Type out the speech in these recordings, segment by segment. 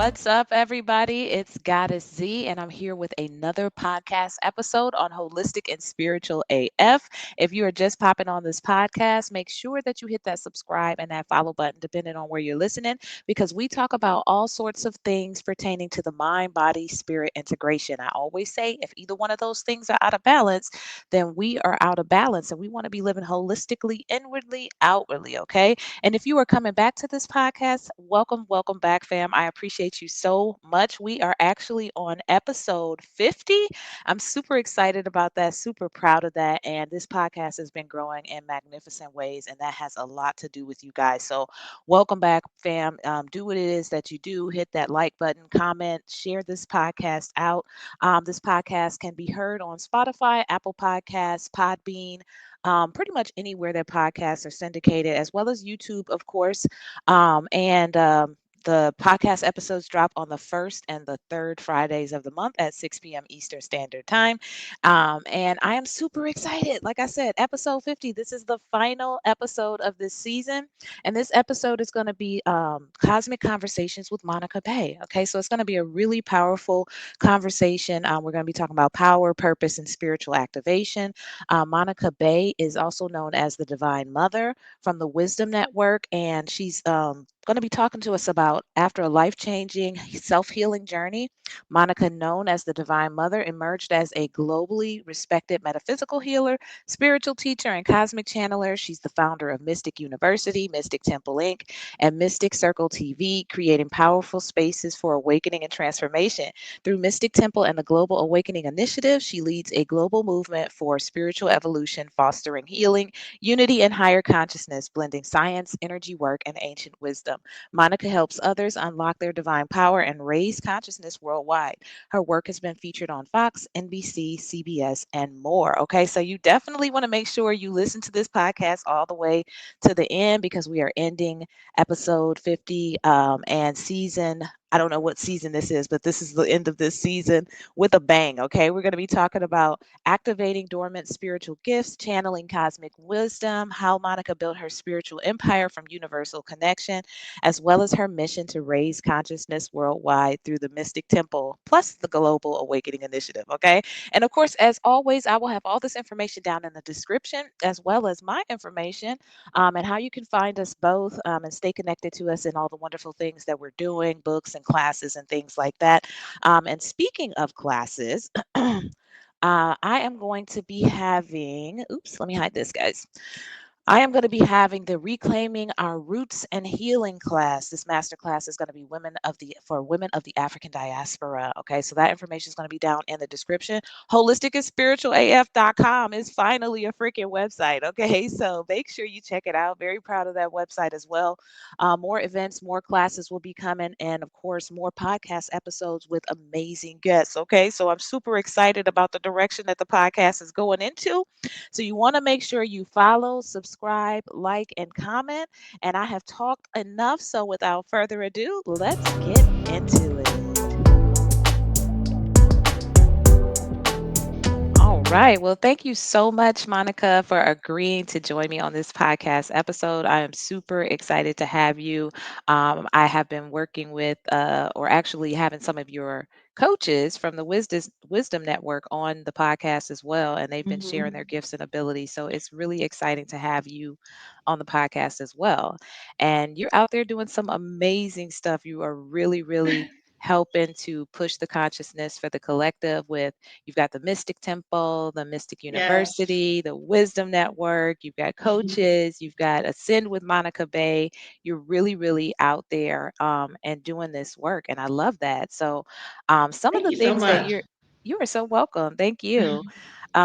What's up, everybody? It's Goddess Z, and I'm here with another podcast episode on Holistic and Spiritual AF. If you are just popping on this podcast, make sure that you hit that subscribe and that follow button, depending on where you're listening, because we talk about all sorts of things pertaining to the mind, body, spirit integration. I always say if either one of those things are out of balance, then we are out of balance, and we want to be living holistically, inwardly, outwardly, okay? And if you are coming back to this podcast, welcome back, fam. I appreciate you so much. We are actually on episode 50. I'm super excited about that, super proud of that. And this podcast has been growing in magnificent ways, and that has a lot to do with you guys. So, welcome back, fam. Do what it is that you do. Hit that like button, comment, share this podcast out. This podcast can be heard on Spotify, Apple Podcasts, Podbean, pretty much anywhere that podcasts are syndicated, as well as YouTube, of course. And the podcast episodes drop on the first and the third Fridays of the month at 6 p.m. Eastern Standard Time. And I am super excited. Like I said, episode 50, this is the final episode of this season. And this episode is going to be Cosmic Conversations with Monica Bey. Okay, so it's going to be a really powerful conversation. We're going to be talking about power, purpose, and spiritual activation. Monica Bey is also known as the Divine Mother from the Wisdom Network, and she's going to be talking to us about after a life changing self healing journey. Monica, known as the Divine Mother, emerged as a globally respected metaphysical healer, spiritual teacher, and cosmic channeler. She's the founder of Mystic University, Mystic Temple Inc., and Mystic Circle TV, creating powerful spaces for awakening and transformation. Through Mystic Temple and the Global Awakening Initiative, she leads a global movement for spiritual evolution, fostering healing, unity, and higher consciousness, blending science, energy work, and ancient wisdom. Monica helps others unlock their divine power and raise consciousness worldwide. Her work has been featured on Fox, NBC, CBS, and more. Okay, so you definitely want to make sure you listen to this podcast all the way to the end because we are ending episode 50 and season. I don't know what season this is, but this is the end of this season with a bang. Okay, we're going to be talking about activating dormant spiritual gifts, channeling cosmic wisdom, how Monica built her spiritual empire from universal connection, as well as her mission to raise consciousness worldwide through the Mystic Temple, plus the Global Awakening Initiative. Okay, and of course, as always, I will have all this information down in the description, as well as my information and how you can find us both and stay connected to us in all the wonderful things that we're doing, books and classes and things like that. And speaking of classes, I am going to be having, oops, let me hide this, guys. I am going to be having the Reclaiming Our Roots and Healing class. This master class is going to be women of the African diaspora. Okay, so that information is going to be down in the description. Holisticandspiritualaf.com is finally a freaking website. Okay, so make sure you check it out. Very proud of that website as well. More events, more classes will be coming, and of course, more podcast episodes with amazing guests. Okay, so I'm super excited about the direction that the podcast is going into. So you want to make sure you follow, subscribe, like, and comment. And I have talked enough. So without further ado, let's get into it. All right. Well, thank you so much, Monica, for agreeing to join me on this podcast episode. I am super excited to have you. I have been working with, or actually having some of your coaches from the Wisdom Network on the podcast as well, and they've been sharing their Mhm. gifts and abilities. So it's really exciting to have you on the podcast as well. And you're out there doing some amazing stuff. You are really, really helping to push the consciousness for the collective with. You've got the Mystic Temple, the Mystic Yes. University, the Wisdom Network, you've got coaches, you've got Ascend with Monica Bay. You're really, really out there and doing this work. And I love that. So, some of Thank the you so things that much. you are so welcome. Thank you.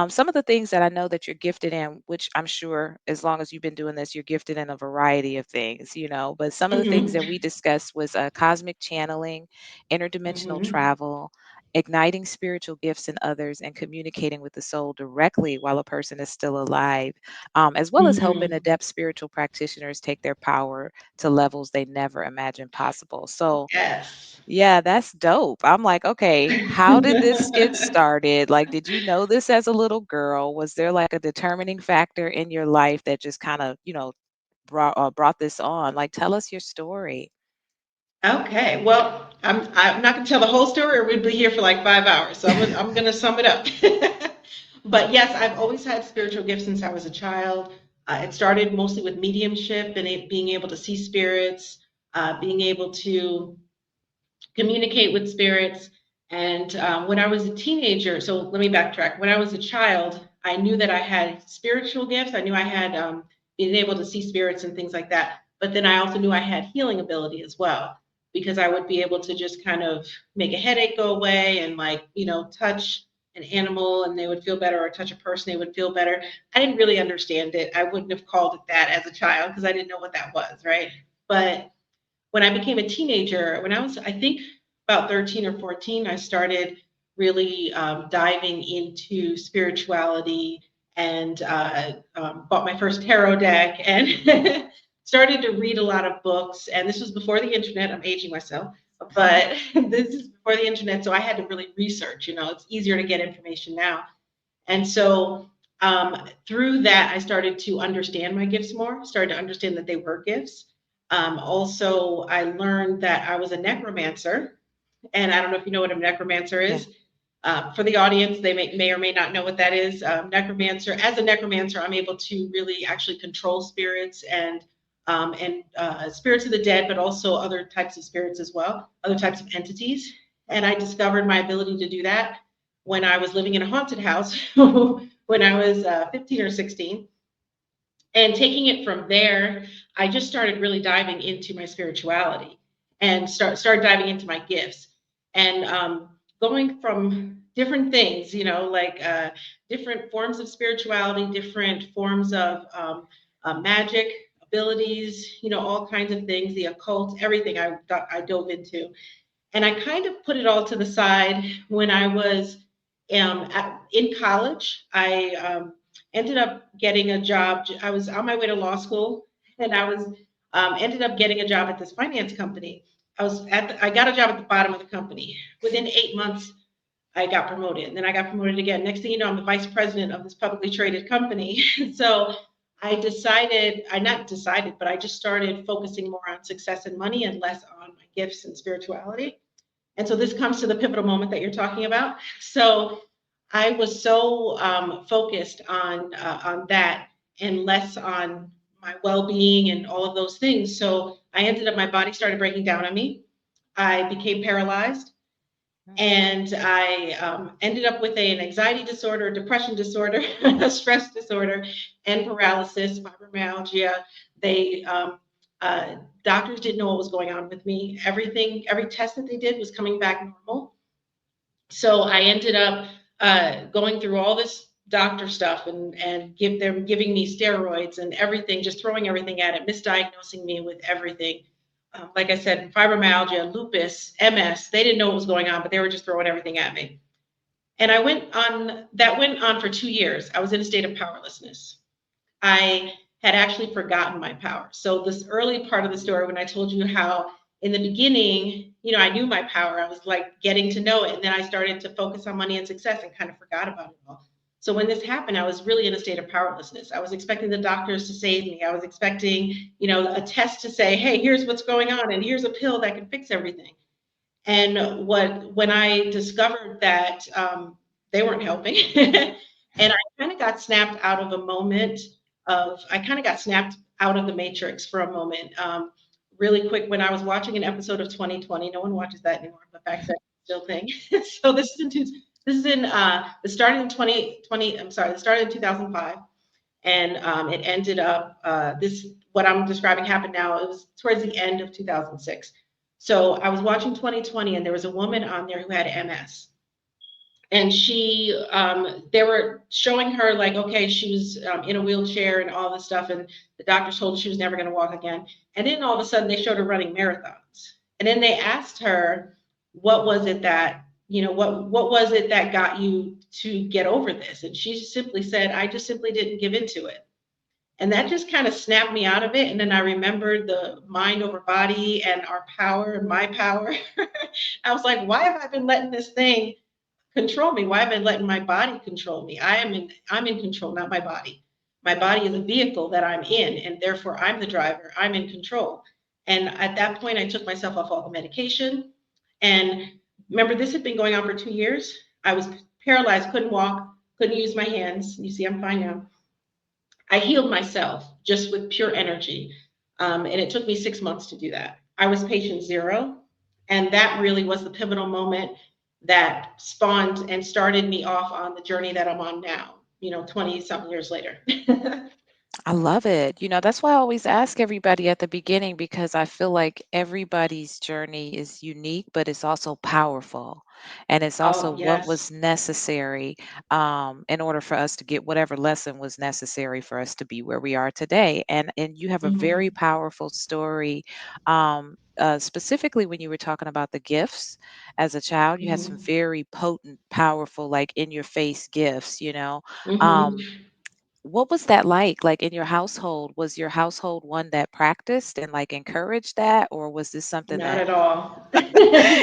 Some of the things that I know that you're gifted in, which I'm sure as long as you've been doing this, you're gifted in a variety of things, but some of the things Mhm. that we discussed was cosmic channeling, interdimensional Mhm. travel, igniting spiritual gifts in others, and communicating with the soul directly while a person is still alive, as well as helping Mhm. adept spiritual practitioners take their power to levels they never imagined possible. So, Yes. yeah, that's dope. I'm like, okay, how did this get started? Like, did you know this as a little girl? Was there like a determining factor in your life that just kind of, brought this on? Like, tell us your story. Okay, well, I'm not going to tell the whole story, or we'd be here for like 5 hours. So I'm going to sum it up. But yes, I've always had spiritual gifts since I was a child. It started mostly with mediumship and being able to see spirits, being able to communicate with spirits. And when I was a teenager, so let me backtrack. When I was a child, I knew that I had spiritual gifts. I knew I had being able to see spirits and things like that. But then I also knew I had healing ability as well, because I would be able to just kind of make a headache go away and, like, touch an animal and they would feel better, or touch a person, they would feel better. I didn't really understand it. I wouldn't have called it that as a child because I didn't know what that was, right? But when I became a teenager, when I was, I think, about 13 or 14, I started really diving into spirituality and bought my first tarot deck and started to read a lot of books. And this was before the internet. I'm aging myself, but this is before the internet. So I had to really research. It's easier to get information now. And so through that, I started to understand my gifts more, started to understand that they were gifts. Also, I learned that I was a necromancer. And I don't know if you know what a necromancer Yeah. is. For the audience, they may or may not know what that is. Necromancer, as a necromancer, I'm able to really actually control spirits and spirits of the dead, but also other types of spirits as well, other types of entities. And I discovered my ability to do that when I was living in a haunted house when I was 15 or 16. And taking it from there, I just started really diving into my spirituality and started diving into my gifts and going from different things, like different forms of spirituality, different forms of magic abilities, all kinds of things, the occult, everything I dove into. And I kind of put it all to the side when I was in college. I ended up getting a job. I was on my way to law school, and I was ended up getting a job at this finance company. I got a job at the bottom of the company. Within 8 months, I got promoted. And then I got promoted again. Next thing you know, I'm the vice president of this publicly traded company. So I not decided, but I just started focusing more on success and money and less on my gifts and spirituality. And so this comes to the pivotal moment that you're talking about. So I was so focused on that and less on my well-being and all of those things. So I ended up, my body started breaking down on me. I became paralyzed, Mm. and I ended up with an anxiety disorder, depression disorder, a stress disorder, and paralysis, fibromyalgia. They doctors didn't know what was going on with me. Every test that they did was coming back normal. So I ended up going through all this doctor stuff and giving me steroids and everything, just throwing everything at it, misdiagnosing me with everything. Like I said, fibromyalgia, lupus, MS, they didn't know what was going on, but they were just throwing everything at me. And that went on for 2 years. I was in a state of powerlessness. I had actually forgotten my power. So this early part of the story, when I told you how in the beginning, I knew my power, I was like getting to know it. And then I started to focus on money and success and kind of forgot about it all. So when this happened, I was really in a state of powerlessness. I was expecting the doctors to save me. I was expecting, a test to say, hey, here's what's going on, and here's a pill that can fix everything. And when I discovered that they weren't helping, and I kind of got snapped out of a moment I kind of got snapped out of the matrix for a moment, really quick, when I was watching an episode of 2020. No one watches that anymore, but back then still thing. So this is in the started in 2020. I'm sorry, it started in 2005, and it ended up this what I'm describing happened now. It was towards the end of 2006. So I was watching 2020, and there was a woman on there who had MS, and they were showing her, like, okay, she was in a wheelchair and all this stuff, and the doctors told her she was never going to walk again. And then all of a sudden they showed her running marathons, and then they asked her, what was it that what was it that got you to get over this? And she simply said, I just simply didn't give into it. And that just kind of snapped me out of it. And then I remembered the mind over body and our power and my power. I was like, why have I been letting this thing control me? Why have I been letting my body control me? I'm in control, not my body. My body is a vehicle that I'm in, and therefore I'm the driver. I'm in control. And at that point, I took myself off all the medication. And remember, this had been going on for 2 years. I was paralyzed, couldn't walk, couldn't use my hands. You see, I'm fine now. I healed myself just with pure energy. And it took me 6 months to do that. I was patient zero. And that really was the pivotal moment that spawned and started me off on the journey that I'm on now, 20 something years later. I love it. That's why I always ask everybody at the beginning because I feel like everybody's journey is unique, but it's also powerful. And it's also Oh, what yes. was necessary in order for us to get whatever lesson was necessary for us to be where we are today. And you have a very Hmm. powerful story. Specifically when you were talking about the gifts as a child, you had some Hmm. very potent, powerful, like in your face gifts. Hmm. Um, what was that like in your household? Was your household one that practiced and, like, encouraged that, or was this something Not that at all.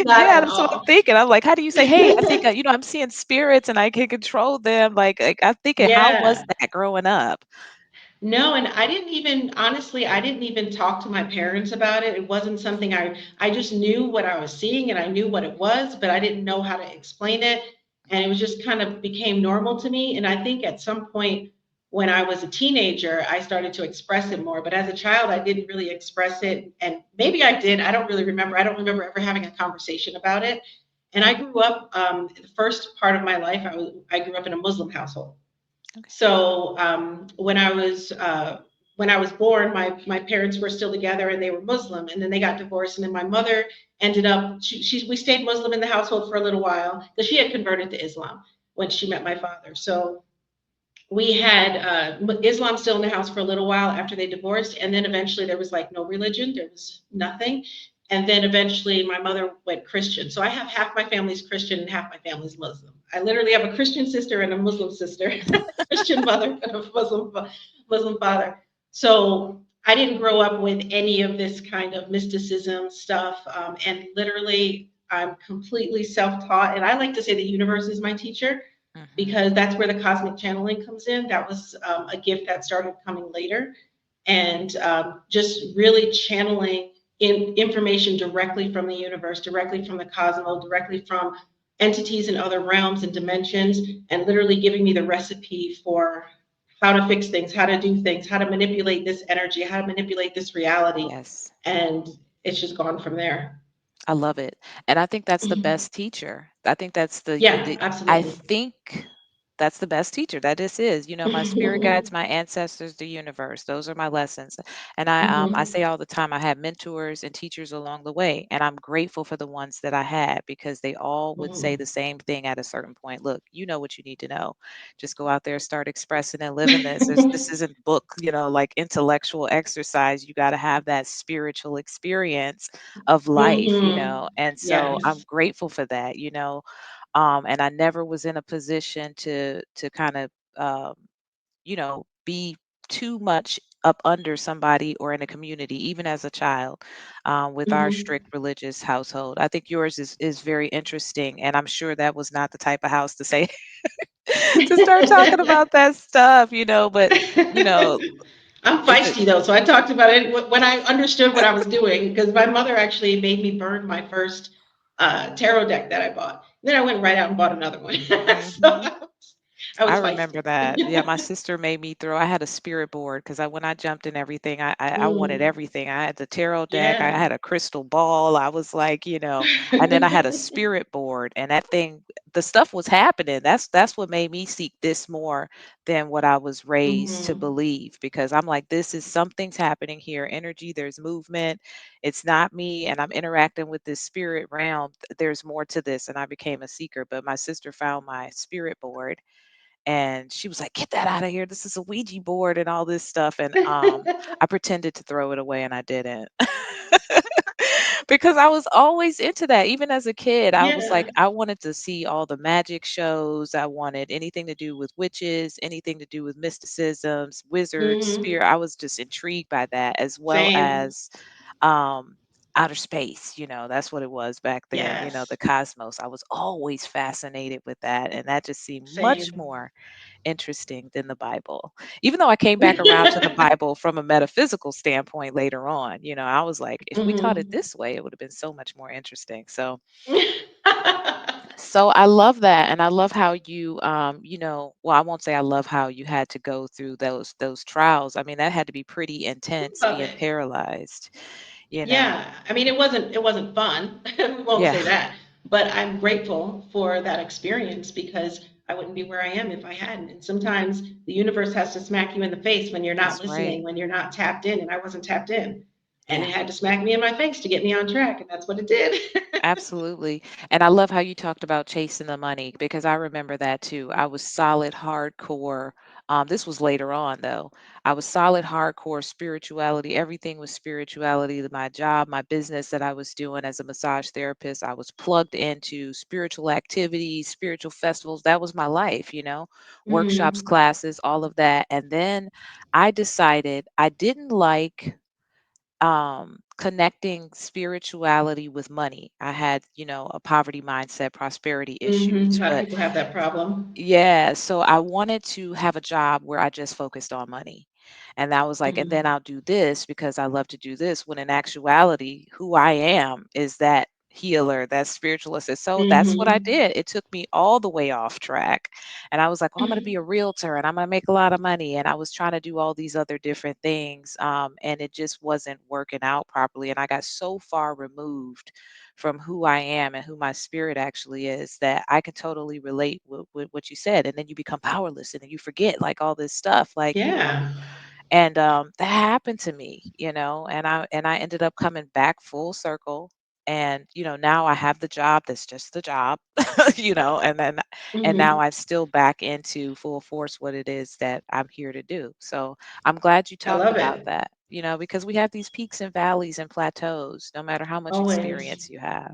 Not Yeah, at that's what I'm all. thinking. I'm like, how do you say, "Hey, I think, I'm seeing spirits and I can control them." Like, I'm thinking, how was Yeah. that growing up? No, and I didn't even, honestly, I didn't even talk to my parents about it. It wasn't something I just knew what I was seeing and I knew what it was, but I didn't know how to explain it. And it was just kind of became normal to me. And I think at some point when I was a teenager, I started to express it more. But as a child, I didn't really express it. And maybe I did. I don't really remember. I don't remember ever having a conversation about it. And I grew up, the first part of my life, I grew up in a Muslim household. Okay. So when I was born, my parents were still together and they were Muslim, and then they got divorced, and then my mother ended up we stayed Muslim in the household for a little while because she had converted to Islam when she met my father. So we had Islam still in the house for a little while after they divorced, and then eventually there was like no religion, there was nothing, and then eventually my mother went Christian. So I have half my family's Christian and half my family's Muslim. I literally have a Christian sister and a Muslim sister, a Christian mother and a Muslim father. So I didn't grow up with any of this kind of mysticism stuff, and literally I'm completely self-taught. And I like to say the universe is my teacher Mhm. because that's where the cosmic channeling comes in. That was a gift that started coming later. And just really channeling information directly from the universe, directly from the cosmos, directly from entities in other realms and dimensions, and literally giving me the recipe for how to fix things, how to do things, how to manipulate this energy, how to manipulate this reality. Yes. And it's just gone from there. I love it. And I think that's the best teacher. I think that's Yeah, I absolutely. think that's the best teacher. That this is, my spirit guides, my ancestors, the universe. Those are my lessons. And I Hmm. say all the time I had mentors and teachers along the way, and I'm grateful for the ones that I had because they all would say the same thing at a certain point. Look, you know what you need to know. Just go out there, start expressing and living this. This isn't book, like intellectual exercise. You got to have that spiritual experience of life. And so I'm Yes. grateful for that. And I never was in a position to kind of be too much up under somebody or in a community, even as a child, with our Hmm. strict religious household. I think yours is very interesting, and I'm sure that was not the type of house to say to start talking about that stuff. But you know, I'm is it? feisty though, so I talked about it when I understood what I was doing because my mother actually made me burn my first tarot deck that I bought. Then I went right out and bought another one. So Mhm. I I was remember feisty. that. Yeah, my sister made me throw I had a spirit board because when I jumped in everything, I wanted Mm, everything. I had the tarot deck, I yeah. had a crystal ball. I was like, and then I had a spirit board, and that thing, the stuff was happening. That's what made me seek this more than what I was raised to Hmm. believe, because I'm like, this is something's happening here. Energy, there's movement. It's not me, and I'm interacting with this spirit realm. There's more to this, and I became a seeker. But my sister found my spirit board, and she was like, "Get that out of here. This is a Ouija board and all this stuff." And I pretended to throw it away and I didn't. Because I was always into that. Even as a kid, I was like, Yeah. I wanted to see all the magic shows. I wanted anything to do with witches, anything to do with mysticisms, wizards, Hmm. spirit. I was just intrigued by that, as well Same. as um outer space, that's what it was back then, the Yes. cosmos. I was always fascinated with that, and that just seemed much Same. more interesting than the Bible. Even though I came back around to the Bible from a metaphysical standpoint later on, I was like, if we taught it Hmm. this way, it would have been so much more interesting. So I love that, and I love how you, well, I won't say I love how you had to go through those trials. I mean, that had to be pretty intense, Love being it. paralyzed. You know, Yeah, I mean, it wasn't fun. We won't yeah, say that. But I'm grateful for that experience because I wouldn't be where I am if I hadn't. And sometimes the universe has to smack you in the face when you're not that's right. listening, when you're not tapped in, and I wasn't tapped in. And it Yeah. had to smack me in my face to get me on track, and that's what it did. Absolutely. And I love how you talked about chasing the money because I remember that too. I was solid hardcore. This was later on though. I was solid hardcore spirituality. Everything was spirituality. My job, my business that I was doing as a massage therapist, I was plugged into spiritual activities, spiritual festivals. That was my life, workshops, Hmm. classes, all of that. And then I decided I didn't like connecting spirituality with money. I had, a poverty mindset, prosperity Hmm. A issues, lot of but people have that problem. yeah, so I wanted to have a job where I just focused on money. And that was like, and then Hmm. I'll do this because I love to do this. When in actuality, who I am is that healer, that spiritualist. And so that's what I Hmm. did. It took me all the way off track. And I was like, oh, I'm going to be a realtor and I'm going to make a lot of money. And I was trying to do all these other different things. And it just wasn't working out properly. And I got so far removed from who I am and who my spirit actually is that I can totally relate with what you said. And then you become powerless and then you forget like all this stuff, Yeah. and that happened to me, and I ended up coming back full circle. And now I have the job that's just the job, and now Hmm. I'm still back into full force what it is that I'm here to do. So I'm glad you I talked love about it. that, because we have these peaks and valleys and plateaus no matter how much Always. experience you have.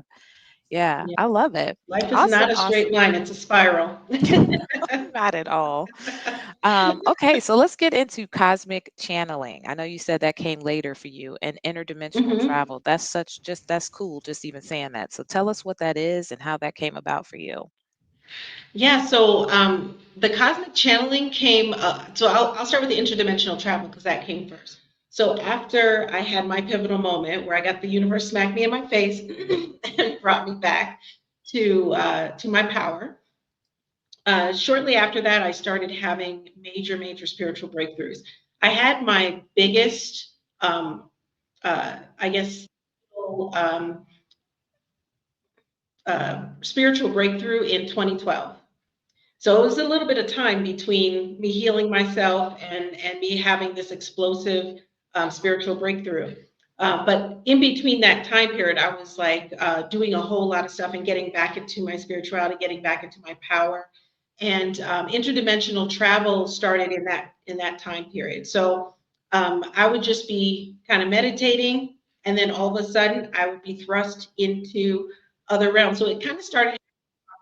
Yeah, Yeah. I love it. Life is not Awesome, a straight awesome. line, it's a spiral. Not at all. Okay, so let's get into cosmic channeling. I know you said that came later for you, and interdimensional Hmm. travel. That's cool, just even saying that. So tell us what that is and how that came about for you. Yeah, so the cosmic channeling came. So I'll start with the interdimensional travel because that came first. So after I had my pivotal moment where I got the universe smack me in my face and brought me back to my power. Shortly after that, I started having major spiritual breakthroughs. I had my biggest, I guess, um, spiritual breakthrough in 2012. So it was a little bit of time between me healing myself and me having this explosive spiritual breakthrough. But in between that time period, I was like doing a whole lot of stuff and getting back into my spirituality, getting back into my power. And interdimensional travel started in that time period. So I would just be kind of meditating, and then all of a sudden, I would be thrust into other realms. So it kind of started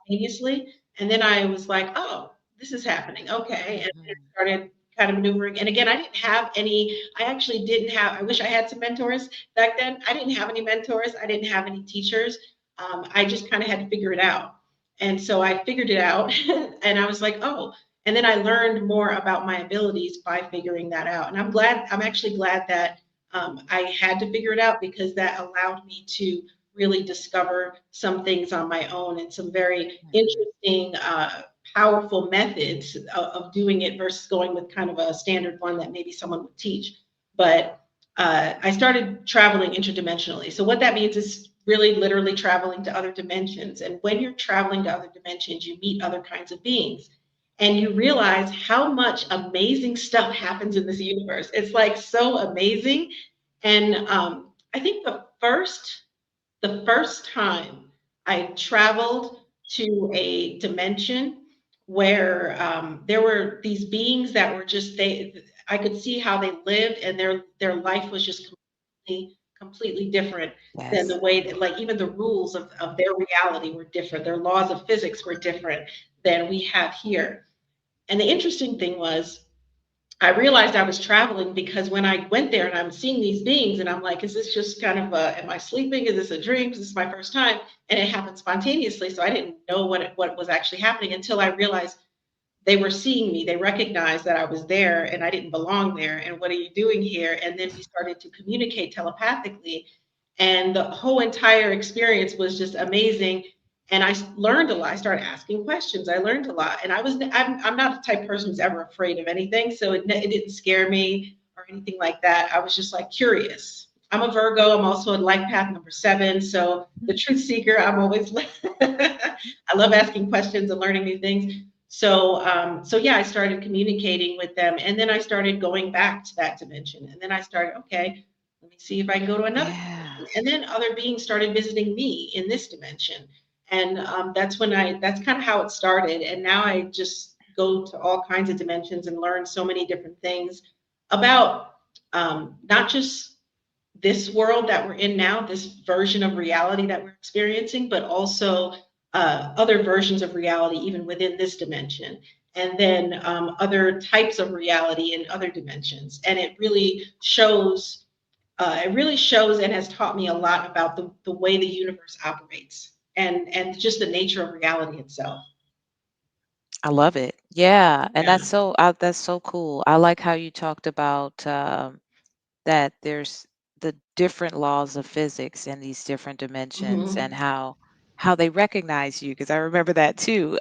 simultaneously. And then I was like, oh, this is happening. Okay. And it Mhm. started kind of maneuvering. And again, I didn't have any, I actually didn't have, I wish I had some mentors back then. I didn't have any mentors. I didn't have any teachers. I just kind of had to figure it out. And so I figured it out and I was like, oh, and then I learned more about my abilities by figuring that out. And I'm actually glad that I had to figure it out because that allowed me to really discover some things on my own and some very Mhm. interesting, powerful methods of doing it versus going with kind of a standard one that maybe someone would teach. But I started traveling interdimensionally. So what that means is really literally traveling to other dimensions. And when you're traveling to other dimensions, you meet other kinds of beings. And you realize how much amazing stuff happens in this universe. It's like so amazing. And I think the first time I traveled to a dimension where there were these beings that were just I could see how they lived and their life was just completely different than the Yes. way that like even the rules of their reality were different. Their laws of physics were different than we have here. And the interesting thing was I realized I was traveling because when I went there and I'm seeing these beings and I'm like, is this just kind of am I sleeping? Is this a dream? Is this my first time? And it happened spontaneously. So I didn't know what was actually happening until I realized they were seeing me. They recognized that I was there and I didn't belong there. And what are you doing here? And then we started to communicate telepathically. And the whole entire experience was just amazing. And learned a lot. I started asking questions. I learned a lot. And I'm not the type of person who's ever afraid of anything. So it didn't scare me or anything like that. I was just like curious. I'm a Virgo. I'm also a life path number 7. So the truth seeker, I'm always, I love asking questions and learning new things. So yeah, I started communicating with them, and then I started going back to that dimension, and then I started, okay, let me see if I can go to another Yeah. dimension, and then other beings started visiting me in this dimension, and that's kind of how it started, and now I just go to all kinds of dimensions and learn so many different things about not just this world that we're in now, this version of reality that we're experiencing, but also other versions of reality, even within this dimension, and then other types of reality in other dimensions. And it really shows. It really shows and has taught me a lot about the way the universe operates and just the nature of reality itself. I love it. Yeah, and Yeah. that's so cool. I like how you talked about that there's the different laws of physics in these different dimensions and Hmm. how they recognize you, because I remember that too,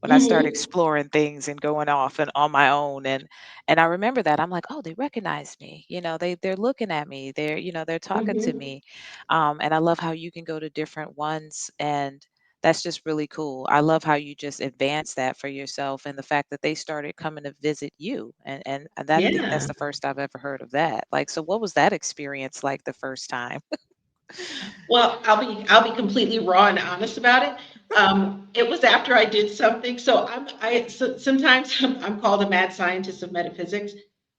when I started Hmm. exploring things and going off and on my own, and I remember that I'm like, oh, they recognize me, they're looking at me, they're talking to Hmm. me, and I love how you can go to different ones, and that's just really cool. I love how you just advanced that for yourself, and the fact that they started coming to visit you. And I think that's Yeah. the first I've ever heard of that. Like, so what was that experience like the first time? Well, I'll be completely raw and honest about it. It was after I did something. Sometimes I'm called a mad scientist of metaphysics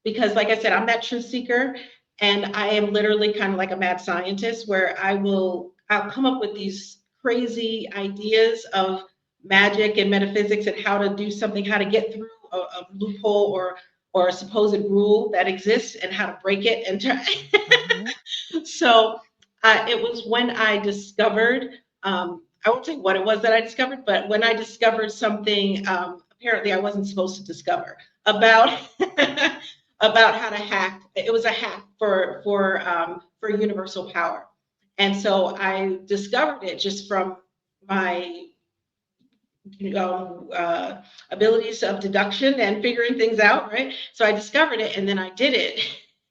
because, like I said, I'm that truth seeker, and I am literally kind of like a mad scientist where I'll come up with these crazy ideas of magic and metaphysics and how to do something, how to get through a loophole or a supposed rule that exists and how to break it and try. Hmm. So it was when I discovered, I won't say what it was that I discovered, but when I discovered something apparently I wasn't supposed to discover about about how to hack. It was a hack for universal power, and so I discovered it just from my abilities of deduction and figuring things out, right? So I discovered it and then I did it.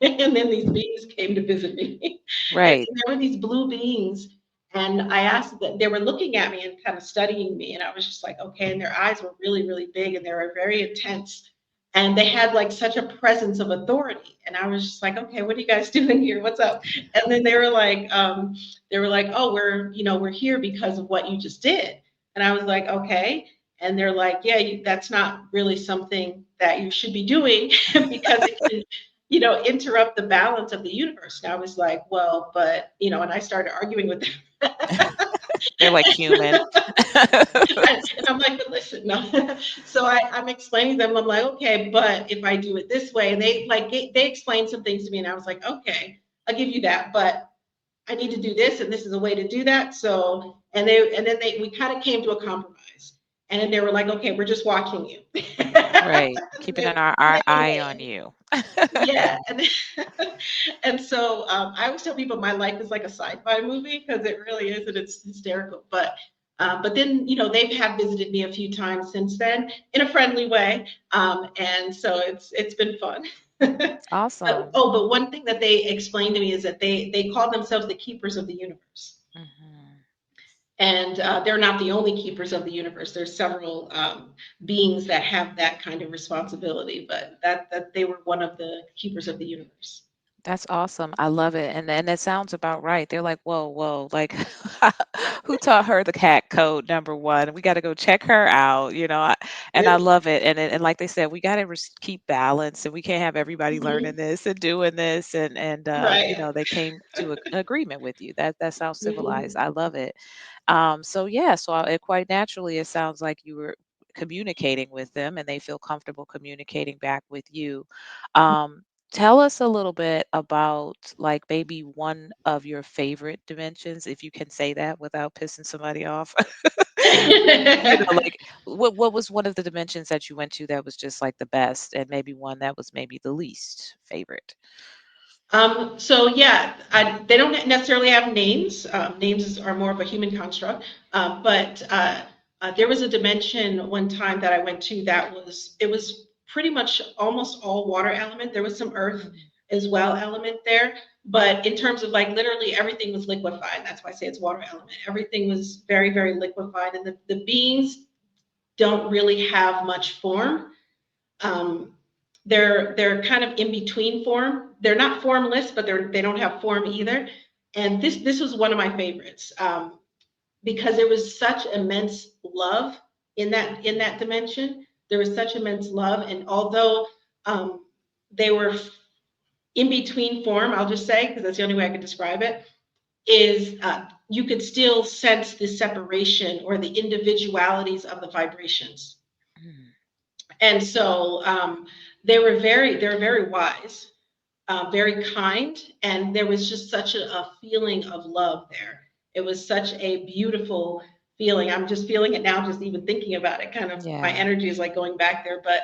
And then these beings came to visit me. And Right. there were these blue beings. And I asked that they were looking at me and kind of studying me. And I was just like, okay. And their eyes were really, really big and they were very intense. And they had like such a presence of authority. And I was just like, okay, what are you guys doing here? What's up? And then they were like, oh, we're here because of what you just did. And I was like, okay. And they're like, yeah, that's not really something that you should be doing because it can, interrupt the balance of the universe. And I was like, well, but, and I started arguing with them. They're like human. And I'm like, but listen, no. So I'm explaining to them. I'm like, okay, but if I do it this way, and they explained some things to me, and I was like, okay, I'll give you that, but I need to do this, and this is a way to do that. So, and then we kind of came to a compromise, and then they were like, okay, we're just watching you. Right. Keeping our They went eye on away. you. Yeah, and so I always tell people my life is like a sci-fi movie because it really is, and it's hysterical. But then they've have visited me a few times since then in a friendly way, and so it's been fun. Awesome. But one thing that they explained to me is that they call themselves the keepers of the universe, Hmm. and they're not the only keepers of the universe. There's several beings that have that kind of responsibility, but that they were one of the keepers of the universe. That's awesome. I love it. And it sounds about right. They're like, whoa, whoa, like who taught her the cat code number one? We got to go check her out, and I Yeah. love it. And like they said, we got to keep balance, and we can't have everybody learning Hmm. this and doing this. And Right. they came to an agreement with you. That sounds civilized. Hmm. I love it. So yeah, so quite naturally, it sounds like you were communicating with them and they feel comfortable communicating back with you. Um, Tell us a little bit about like maybe one of your favorite dimensions, if you can say that without pissing somebody off. Like what was one of the dimensions that you went to that was just like the best, and maybe one that was maybe the least favorite? So yeah, they don't necessarily have names. Are more of a human construct. But there was a dimension one time that I went to that it was pretty much almost all water element. There was some earth Mhm. as well element there, but in terms of like literally everything was liquefied. That's why I say it's water element. Everything was very, very liquefied, and the beings don't really have much form. Um, they're kind of in between form. They're not formless, but they don't have form either. And this was one of my favorites, because there was such immense love in that dimension. There was such immense love, and although um, they were in between form, I'll just say because that's the only way I could describe it. Is you could still sense the separation or the individualities of the vibrations. Mm. And so they were very wise, very kind, and there was just such a feeling of love there. It was such a beautiful feeling. I'm just feeling it now, just even thinking about it. Kind of my Yeah. energy is like going back there, but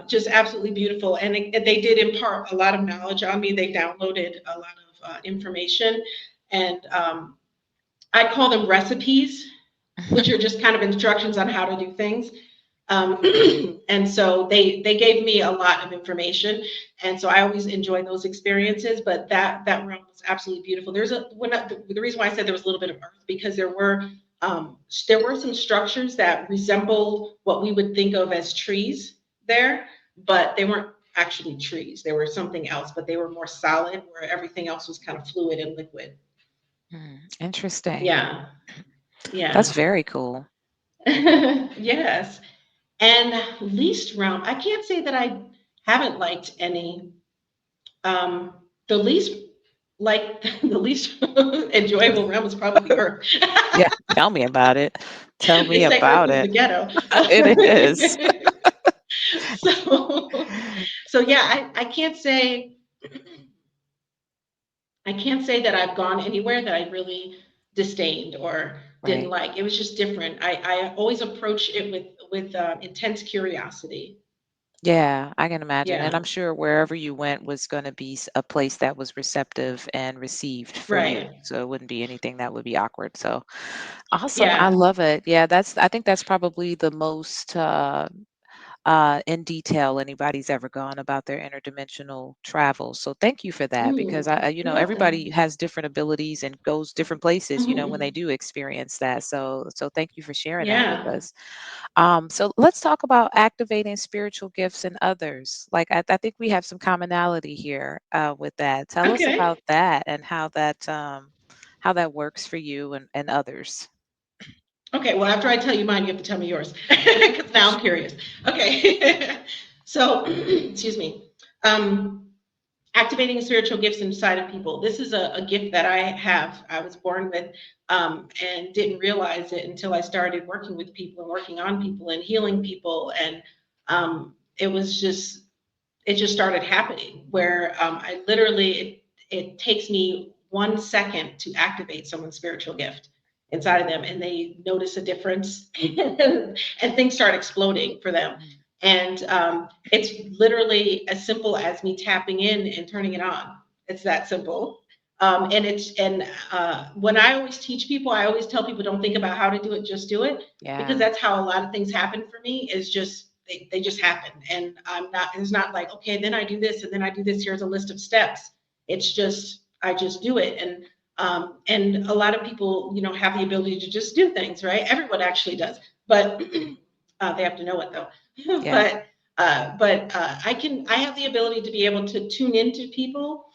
just absolutely beautiful. And they did impart a lot of knowledge on me. They downloaded a lot of information, and I call them recipes, which are just kind of instructions on how to do things. Um, and so they gave me a lot of information, and so I always enjoy those experiences. But that realm was absolutely beautiful. The reason why I said there was a little bit of earth because there were some structures that resembled what we would think of as trees there, but they weren't actually trees. They were something else, but they were more solid, where everything else was kind of fluid and liquid. Mm, interesting. Yeah, That's yeah. very cool. Yes. And least realm, I can't say that I haven't liked any. Um, the least like the least enjoyable realm is probably Earth. Yeah, tell me about it. Tell They me say Earth about is the it. ghetto. It is. so so yeah, I can't say that I've gone anywhere that I really disdained or didn't Right. like. It was just different. I always approach it with intense curiosity. Yeah, I can imagine. And Yeah. I'm sure wherever you went was going to be a place that was receptive and received for you. Right. So it wouldn't be anything that would be awkward. So awesome. I Yeah. love it. Yeah, I think that's probably the most in detail anybody's ever gone about their interdimensional travel. So thank you for that, because You're everybody welcome. has different abilities and goes different places, when they Mhm. do experience that. So thank you for sharing that with Yeah. us. So let's talk about activating spiritual gifts in others. Like I think we have some commonality here with that. Tell us Okay. about that and how that works for you and others. Okay. Well, after I tell you mine, you have to tell me yours because now I'm curious. Okay. So, excuse me. Um, Activating spiritual gifts inside of people. This is a gift that I have. I was born with, and didn't realize it until I started working with people and working on people and healing people. And it was just it just started happening where I literally it takes me 1 second to activate someone's spiritual gift inside of them, and they notice a difference, and things start exploding for them. Mm. And it's literally as simple as me tapping in and turning it on. It's that simple. When I always teach people, I always tell people don't think about how to do it, just do it, because Yeah. that's how a lot of things happen for me. Is just they just happen, and it's not like, okay, then I do this and then I do this, here's a list of steps. It's just I just do it. And a lot of people, have the ability to just do things, right? Everyone actually does, but they have to know it though. Yeah. But I have the ability to be able to tune into people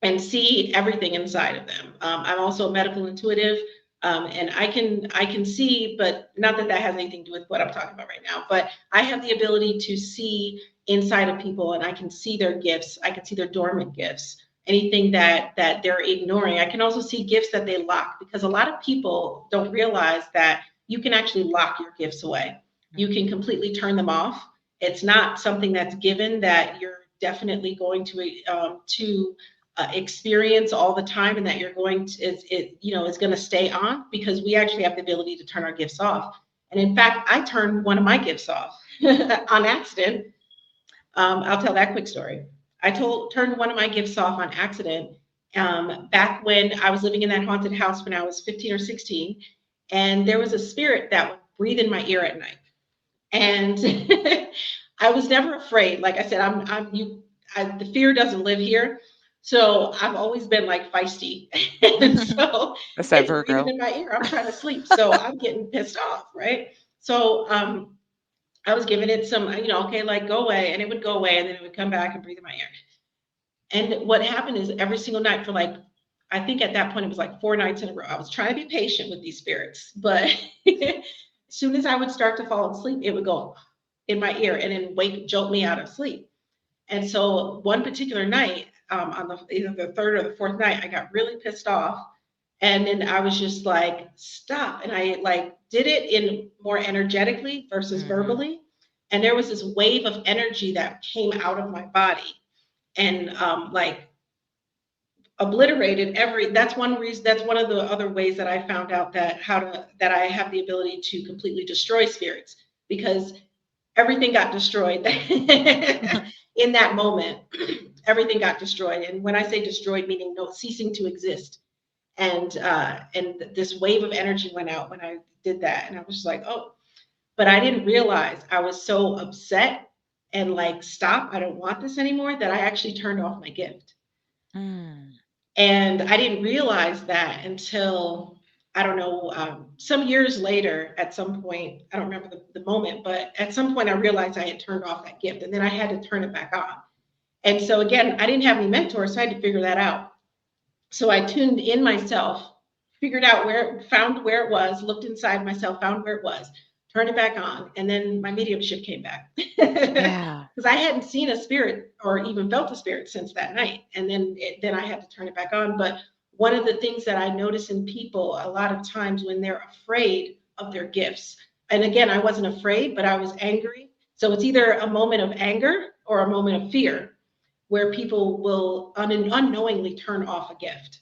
and see everything inside of them. I'm also a medical intuitive, and I can see, but not that that has anything to do with what I'm talking about right now. But I have the ability to see inside of people, and I can see their gifts. I can see their dormant gifts, anything that they're ignoring. I can also see gifts that they lock, because a lot of people don't realize that you can actually lock your gifts away. You can completely turn them off. It's not something that's given that you're definitely going to experience all the time, and that you're going to is going to stay on, because we actually have the ability to turn our gifts off. And in fact, I turned one of my gifts off on accident. I'll tell that quick story. Turned one of my gifts off on accident, back when I was living in that haunted house when I was 15 or 16, and there was a spirit that would breathe in my ear at night. And I was never afraid. Like I said, the fear doesn't live here. So I've always been like feisty. And so That's that it's breathing Virgo. in my ear. I'm trying to sleep. So I'm getting pissed off, right? So I was giving it some, okay, like go away. And it would go away, and then it would come back and breathe in my ear. And what happened is every single night for like, I think at that point it was like 4 nights in a row. I was trying to be patient with these spirits, but as soon as I would start to fall asleep, it would go in my ear and then jolt me out of sleep. And so one particular night, on either the third or the fourth night, I got really pissed off. And then I was just like, stop. And I like did it in more energetically versus Hmm. verbally. And there was this wave of energy that came out of my body, and like obliterated every that's one reason that's one of the other ways that I found out that I have the ability to completely destroy spirits, because everything got destroyed in that moment. Everything got destroyed, and when I say destroyed, meaning no, ceasing to exist. And this wave of energy went out when I did that, and I was just like, oh. But I didn't realize I was so upset and like, stop, I don't want this anymore, that I actually turned off my gift. Mm. And I didn't realize that until, I don't know, some years later. At some point, I don't remember the moment, but at some point I realized I had turned off that gift, and then I had to turn it back on. And so again, I didn't have any mentors, so I had to figure that out. So I tuned in myself, figured out found where it was, looked inside myself, found where it was, turned it back on, and then my mediumship came back. Yeah. Because I hadn't seen a spirit or even felt a spirit since that night. And then I had to turn it back on. But one of the things that I notice in people a lot of times when they're afraid of their gifts, and again, I wasn't afraid, but I was angry. So it's either a moment of anger or a moment of fear, where people will unknowingly turn off a gift.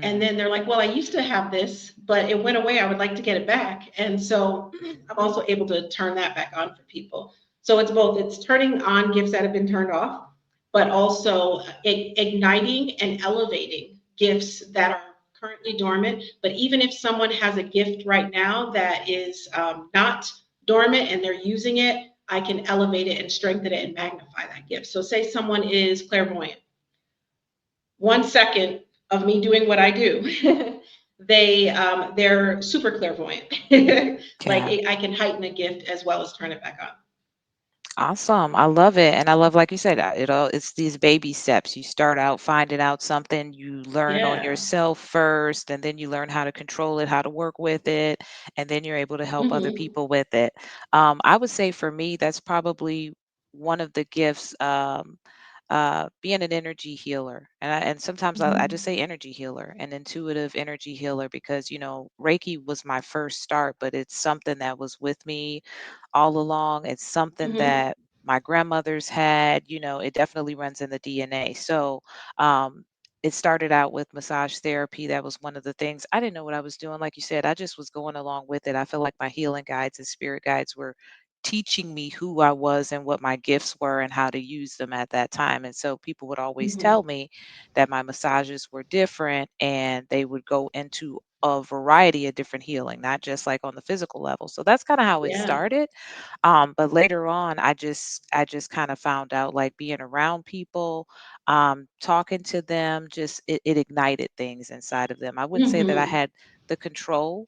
And Mm. then they're like, well, I used to have this, but it went away. I would like to get it back. And so I'm also able to turn that back on for people. So it's both, it's turning on gifts that have been turned off, but also igniting and elevating gifts that are currently dormant. But even if someone has a gift right now that is not dormant and they're using it, I can elevate it and strengthen it and magnify that gift. So say someone is clairvoyant. 1 second of me doing what I do, they're super clairvoyant. Like Yeah. I can heighten a gift as well as turn it back on. Awesome. I love it. And I love, like you said, it's these baby steps. You start out finding out something, you learn on Yeah. yourself first, and then you learn how to control it, how to work with it, and then you're able to help other Hmm. people with it. I would say for me, that's probably one of the gifts, being an energy healer. And sometimes I just Hmm. say energy healer, an intuitive energy healer, because, Reiki was my first start, but it's something that was with me all along. It's something Hmm. that my grandmothers had, it definitely runs in the DNA. So, it started out with massage therapy. That was one of the things. I didn't know what I was doing. Like you said, I just was going along with it. I feel like my healing guides and spirit guides were teaching me who I was and what my gifts were and how to use them at that time. And so people would always tell Hmm. me that my massages were different, and they would go into a variety of different healing, not just like on the physical level. So that's kind of how it Yeah. started. But later on, I just kind of found out, like, being around people, talking to them, just it ignited things inside of them. I wouldn't say that I Hmm. had the control,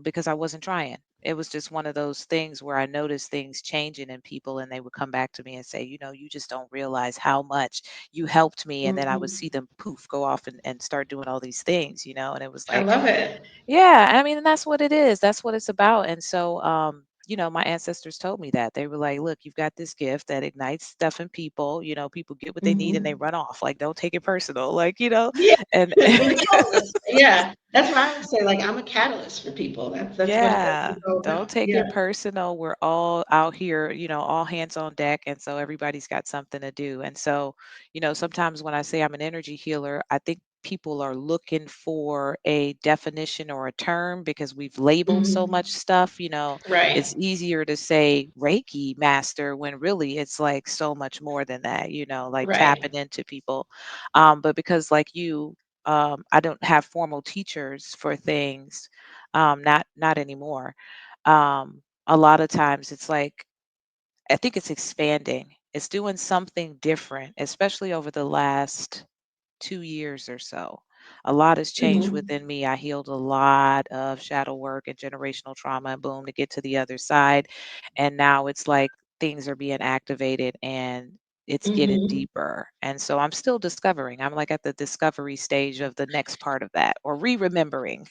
because I wasn't trying. It was just one of those things where I noticed things changing in people, and they would come back to me and say, you just don't realize how much you helped me. And then I would Hmm. see them poof go off and start doing all these things, and it was I like, love it. yeah, I mean, and that's what it is. That's what it's about. And so, my ancestors told me that. They were like, look, you've got this gift that ignites stuff in people. People get what they need and they Hmm. run off. Like, don't take it personal. Like, Yeah, we're and the catalyst. Yeah, that's what I always say. Like, I'm a catalyst for people. That's what yeah, it's all don't about. take Yeah. it personal. We're all out here, all hands on deck. And so everybody's got something to do. And so, sometimes when I say I'm an energy healer, I think people are looking for a definition or a term because we've labeled so Hmm. much stuff. It's Right. easier to say Reiki master when really it's like so much more than that, like Right. tapping into people. But because like you, I don't have formal teachers for things, not anymore. A lot of times it's like I think it's expanding. It's doing something different, especially over the last 2 years or so. A lot has changed Hmm. within me. I healed a lot of shadow work and generational trauma and boom to get to the other side. And now it's like things are being activated and it's getting Hmm. deeper. And so I'm still discovering. I'm like at the discovery stage of the next part of that or remembering.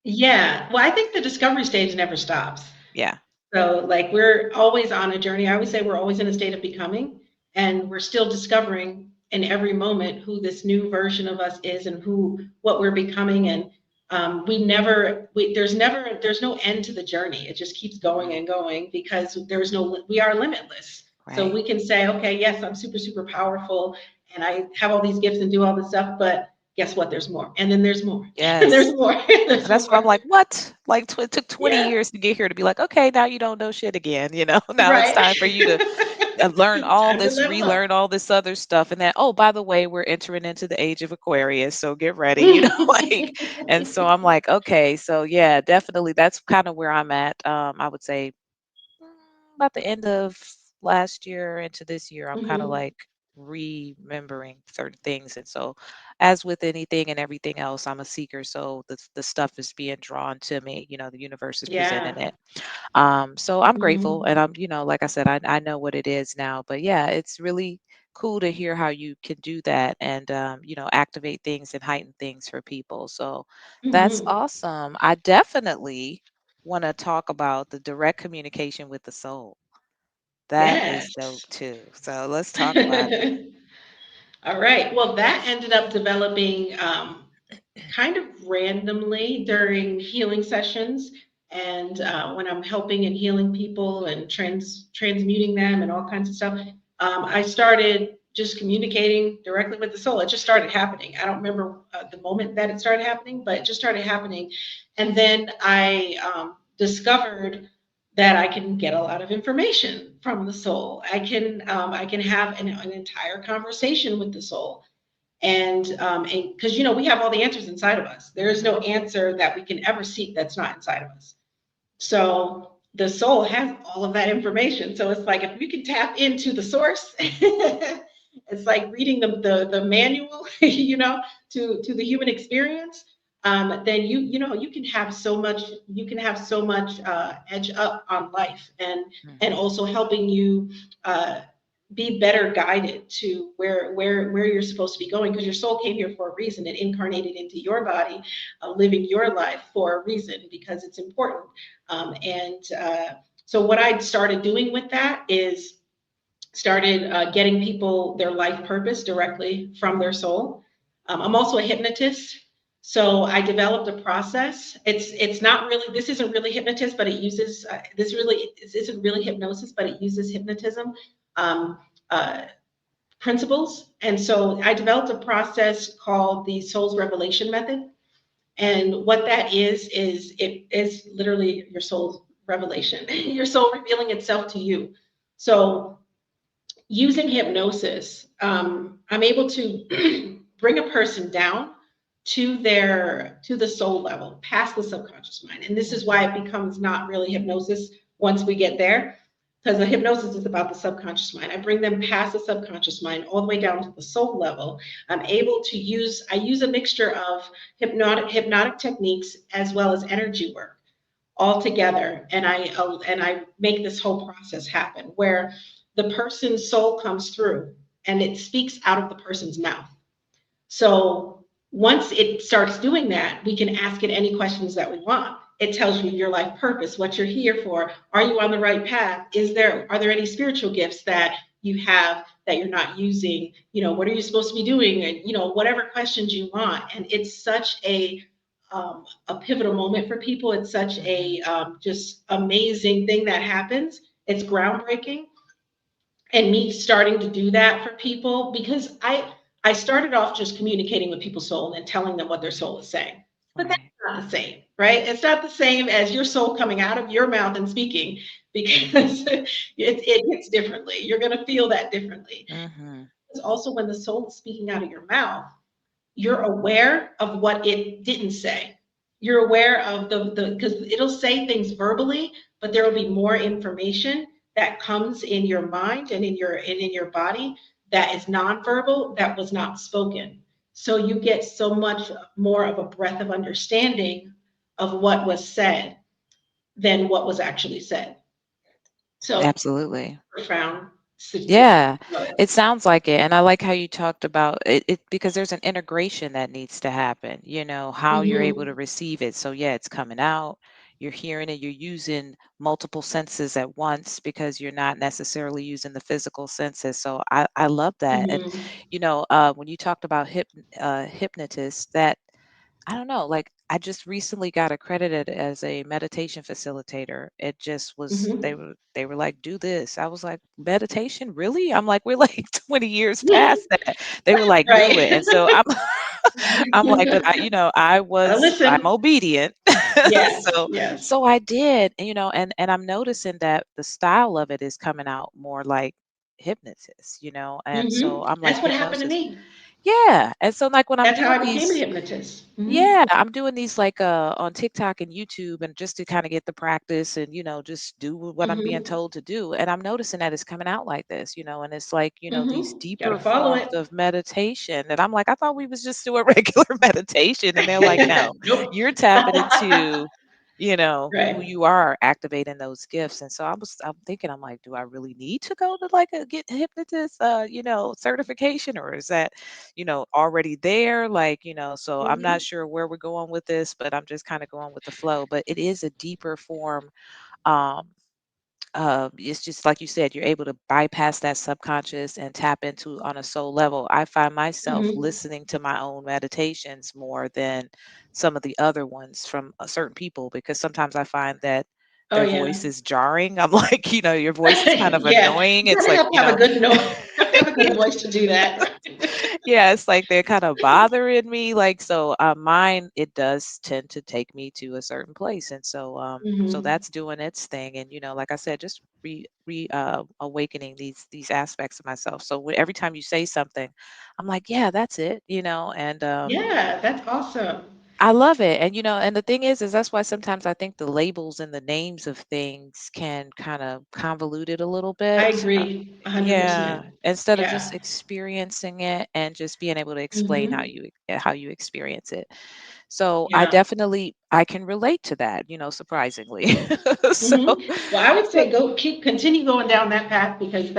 Yeah. Well, I think the discovery stage never stops. Yeah. So, like, we're always on a journey. I always say we're always in a state of becoming, and we're still discovering in every moment who this new version of us is and what we're becoming. And there's no end to the journey. It just keeps going Mhm. and going because we are limitless. So Right. we can say, okay, yes, I'm super, super powerful and I have all these gifts and do all this stuff, but guess what? There's more. And then there's more. And there's Yes. more. And There's that's what I'm more. like, "What?" Like, it took 20 Yeah. years to get here to be like, "Okay, now you don't know shit again," you know? Now it's Right. time for you to, learn all Time to this, level up. relearn all this other stuff, and then, "Oh, by the way, we're entering into the age of Aquarius, so get ready," like and so I'm like, "Okay." So, yeah, definitely that's kinda where I'm at. I would say Mm, about the end of last year into this year, I'm kind of Hmm. like remembering certain things. And so, as with anything and everything else, I'm a seeker. So the stuff is being drawn to me. The universe is presenting Yeah. it. So I'm grateful, Hmm. and like I said, I know what it is now. But yeah, it's really cool to hear how you can do that and activate things and heighten things for people. So that's Hmm. awesome. I definitely want to talk about the direct communication with the soul. That is dope Yes. too. So let's talk about it. All right. Well, that ended up developing kind of randomly during healing sessions and when I'm helping and healing people and transmuting them and all kinds of stuff. I started just communicating directly with the soul. It just started happening. I don't remember the moment that it started happening, but it just started happening. And then I discovered that I can get a lot of information from the soul. I can have an entire conversation with the soul and because we have all the answers inside of us. There is no Hmm. answer that we can ever seek that's not inside of us. So the soul has all of that information. So it's like if we can tap into the source, it's like reading the manual, to the human experience. Then you can have so much. You can have so much edge up on life, and Hmm. also helping you uh, be better guided to where you're supposed to be going because your soul came here for a reason. It incarnated into your body, living your life for a reason because it's important and so what I started doing with that is started getting people their life purpose directly from their soul. I'm also a hypnotist. So I developed a process. It's not really this isn't really hypnotist, but it uses this really this isn't really hypnosis, but it uses hypnotism um, uh, principles. And so I developed a process called the Soul's Revelation Method. And what that is it is literally your soul's revelation, your soul revealing itself to you. So using hypnosis, I'm able to bring a person down to the soul level, past the subconscious mind. And this is why Hmm. it becomes not really hypnosis once we get there, because the hypnosis is about the subconscious mind. I bring them past the subconscious mind all the way down to the soul level. I use a mixture of hypnotic techniques as well as energy work all together, and I make this whole process happen where the person's soul comes through and it speaks out of the person's mouth. So once it starts doing that, we can ask it any questions that we want. It tells you your life purpose, what you're here for. Are you on the right path? Are there any spiritual gifts that you have that you're not using? What are you supposed to be doing? And whatever questions you want. And it's such a pivotal moment for people. It's such Hmm. a just amazing thing that happens. It's groundbreaking, and me starting to do that for people, because I started off just communicating with people's soul and telling them what their soul is saying. But that's Right. not the same, right? It's not the same as your soul coming out of your mouth and speaking, because it hits differently. You're going to feel that differently. Hmm. It's also when the soul is speaking out of your mouth, you're aware of what it didn't say. You're aware of the because it'll say things verbally, but there will be more information that comes in your mind and in your body that is nonverbal, that was not spoken. So you get so much more of a breadth of understanding of what was said than what was actually said. So Absolutely. profound situation. Yeah, Love it. it sounds like it. And I like how you talked about it because there's an integration that needs to happen, how you're able Mm-hmm. to receive it. So, yeah, it's coming out, you're hearing it, you're using multiple senses at once because you're not necessarily using the physical senses. So, I love that. And, Mm-hmm. when you talked about hypnotists, that I don't know, like I just recently got accredited as a meditation facilitator. It just was Mm-hmm. they were like, do this. I was like, meditation? Really? I'm like, we're like 20 years past that. They were like, do it. Right. And so I'm I'm like, but Gotta I'm listen. obedient. Yes, so yes. so I did, and I'm noticing that the style of it is coming out more like hypnotist, and so I'm like That's what happened to hypnosis. me. Yeah. And so like when I'm That's how doing I became a these hypnotist. yeah, I'm doing these like on TikTok and YouTube and just to kind of get the practice and just do what I'm being Hmm. told to do. And I'm noticing that it's coming out like this, and it's like, these Gotta deeper follow forms it. of meditation. And I'm like, I thought we was just doing regular meditation. And they're like, no, Nope. you're tapping into, who Right. you are, activating those gifts. And so I'm thinking, I'm like, do I really need to go to like a get hypnotist certification, or is that already there. Like, so I'm not Hmm. sure where we're going with this, but I'm just kind of going with the flow. But it is a deeper form. Um, it's just like you said, you're able to bypass that subconscious and tap into on a soul level. I find myself Hmm. listening to my own meditations more than some of the other ones from certain people because sometimes I find that Oh their yeah. voice is jarring. I'm like, your voice is kind of Yeah. annoying. You It's gotta like, have to have a good no. You have to have a good voice to do that. yeah, it's like they're kind of bothering me. Like, so mine, it does tend to take me to a certain place. And so Hmm. that's doing its thing. And, like I said, just awakening these aspects of myself. So every time you say something, I'm like, yeah, that's it, and Yeah, that's awesome. I love it. And and the thing is that's why sometimes I think the labels and the names of things can kind of convolute it a little I bit. agree, Yeah, 100%. instead of just Yeah. experiencing it and just being able to explain Hmm. how you experience it. So Yeah. I can relate to that, surprisingly. So Well, I would so say continue going down that path, because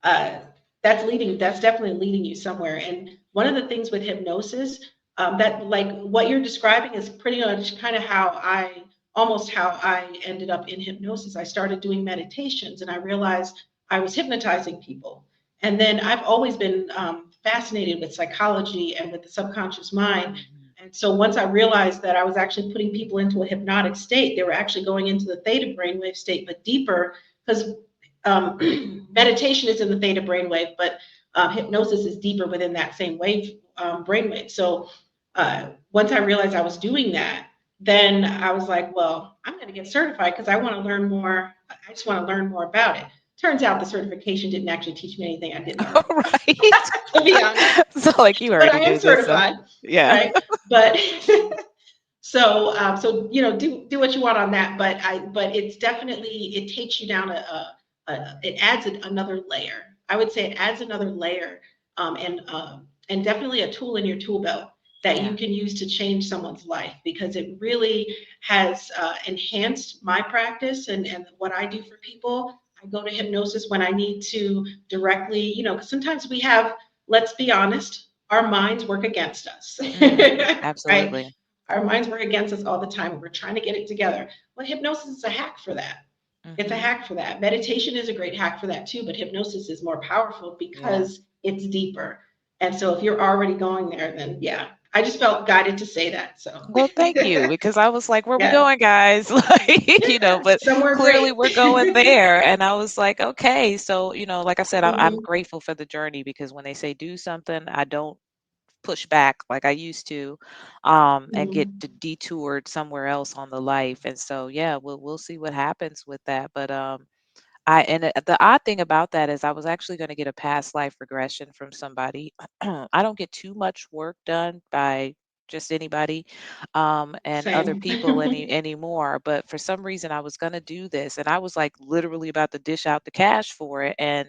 uh, that's definitely leading you somewhere. And one of the things with hypnosis, that like what you're describing is pretty much kind of almost how I ended up in hypnosis. I started doing meditations, and I realized I was hypnotizing people. And then I've always been fascinated with psychology and with the subconscious mind. Mhm. And so once I realized that I was actually putting people into a hypnotic state, they were actually going into the theta brainwave state, but deeper, because meditation is in the theta brainwave, but hypnosis is deeper within that same brainwave. So once I realized I was doing that, then I was like, well, I'm going to get certified because I want to learn more. I just want to learn more about it. Turns out the certification didn't actually teach me anything I didn't already, Right. to be honest. So like you But already I am knew this, so certified, yeah. right? But so do what you want on that. But it's definitely, it takes you down it adds another layer. I would say it adds another layer, and definitely a tool in your tool belt that you Yeah. can use to change someone's life, because it really has enhanced my practice and what I do for people. I go to hypnosis when I need to directly, 'cause sometimes we have, let's be honest, our minds work against us, Mhm. right? Absolutely. Our minds work against us all the time. We're trying to get it together. Well, hypnosis is a hack for that. It's a Mm-hmm. hack for that. Meditation is a great hack for that too, but hypnosis is more powerful Yeah. because it's deeper. And so if you're already going there, then yeah, I just felt guided to say that. So Well, thank you, because I was like, "Where we yeah, going, guys?" Like, yeah, but somewhere clearly great. we're going there, and I was like, "Okay." So, like I said, I'm Hmm. grateful for the journey because when they say do something, I don't push back like I used to, and get Hmm. detoured somewhere else on the life. And so, yeah, we'll see what happens with that. But the odd thing about that is I was actually going to get a past life regression from somebody. I don't get too much work done by just anybody, and other Same. people anymore. But for some reason, I was going to do this, and I was like literally about to dish out the cash for it, and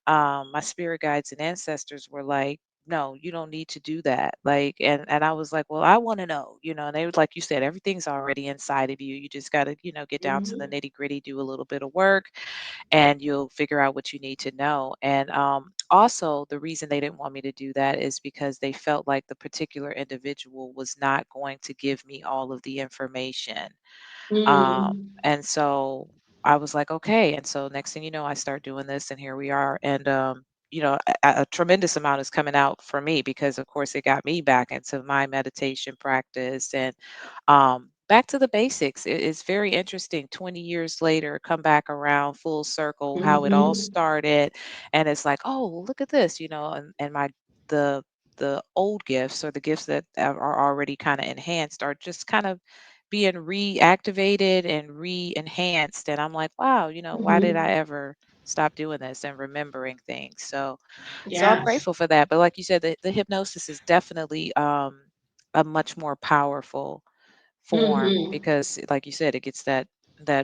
my spirit guides and ancestors were like, no, you don't need to do that. Like, and I was like, well, I want to know, and they was like, you said, everything's already inside of you. You just got to, get down to the Hmm. nitty gritty, do a little bit of work, and you'll figure out what you need to know. And also, the reason they didn't want me to do that is because they felt like the particular individual was not going to give me all of the information. um, Mm. and so I was like, okay. And so next thing you know, I start doing this, and here we are. And a tremendous amount is coming out for me because, of course, it got me back into my meditation practice and back to the basics. It's very interesting. 20 years later, come back around full circle, how it all Hmm. started, and it's like, oh, well, look at this, and the the old gifts, or the gifts that are already kind of enhanced, are just kind of being reactivated and re-enhanced. And I'm like, wow, why did I Hmm. ever stop doing this and remembering things? So I'm Yes. grateful for that. But like you said, the hypnosis is definitely a much more powerful form Hmm. because, like you said, it gets that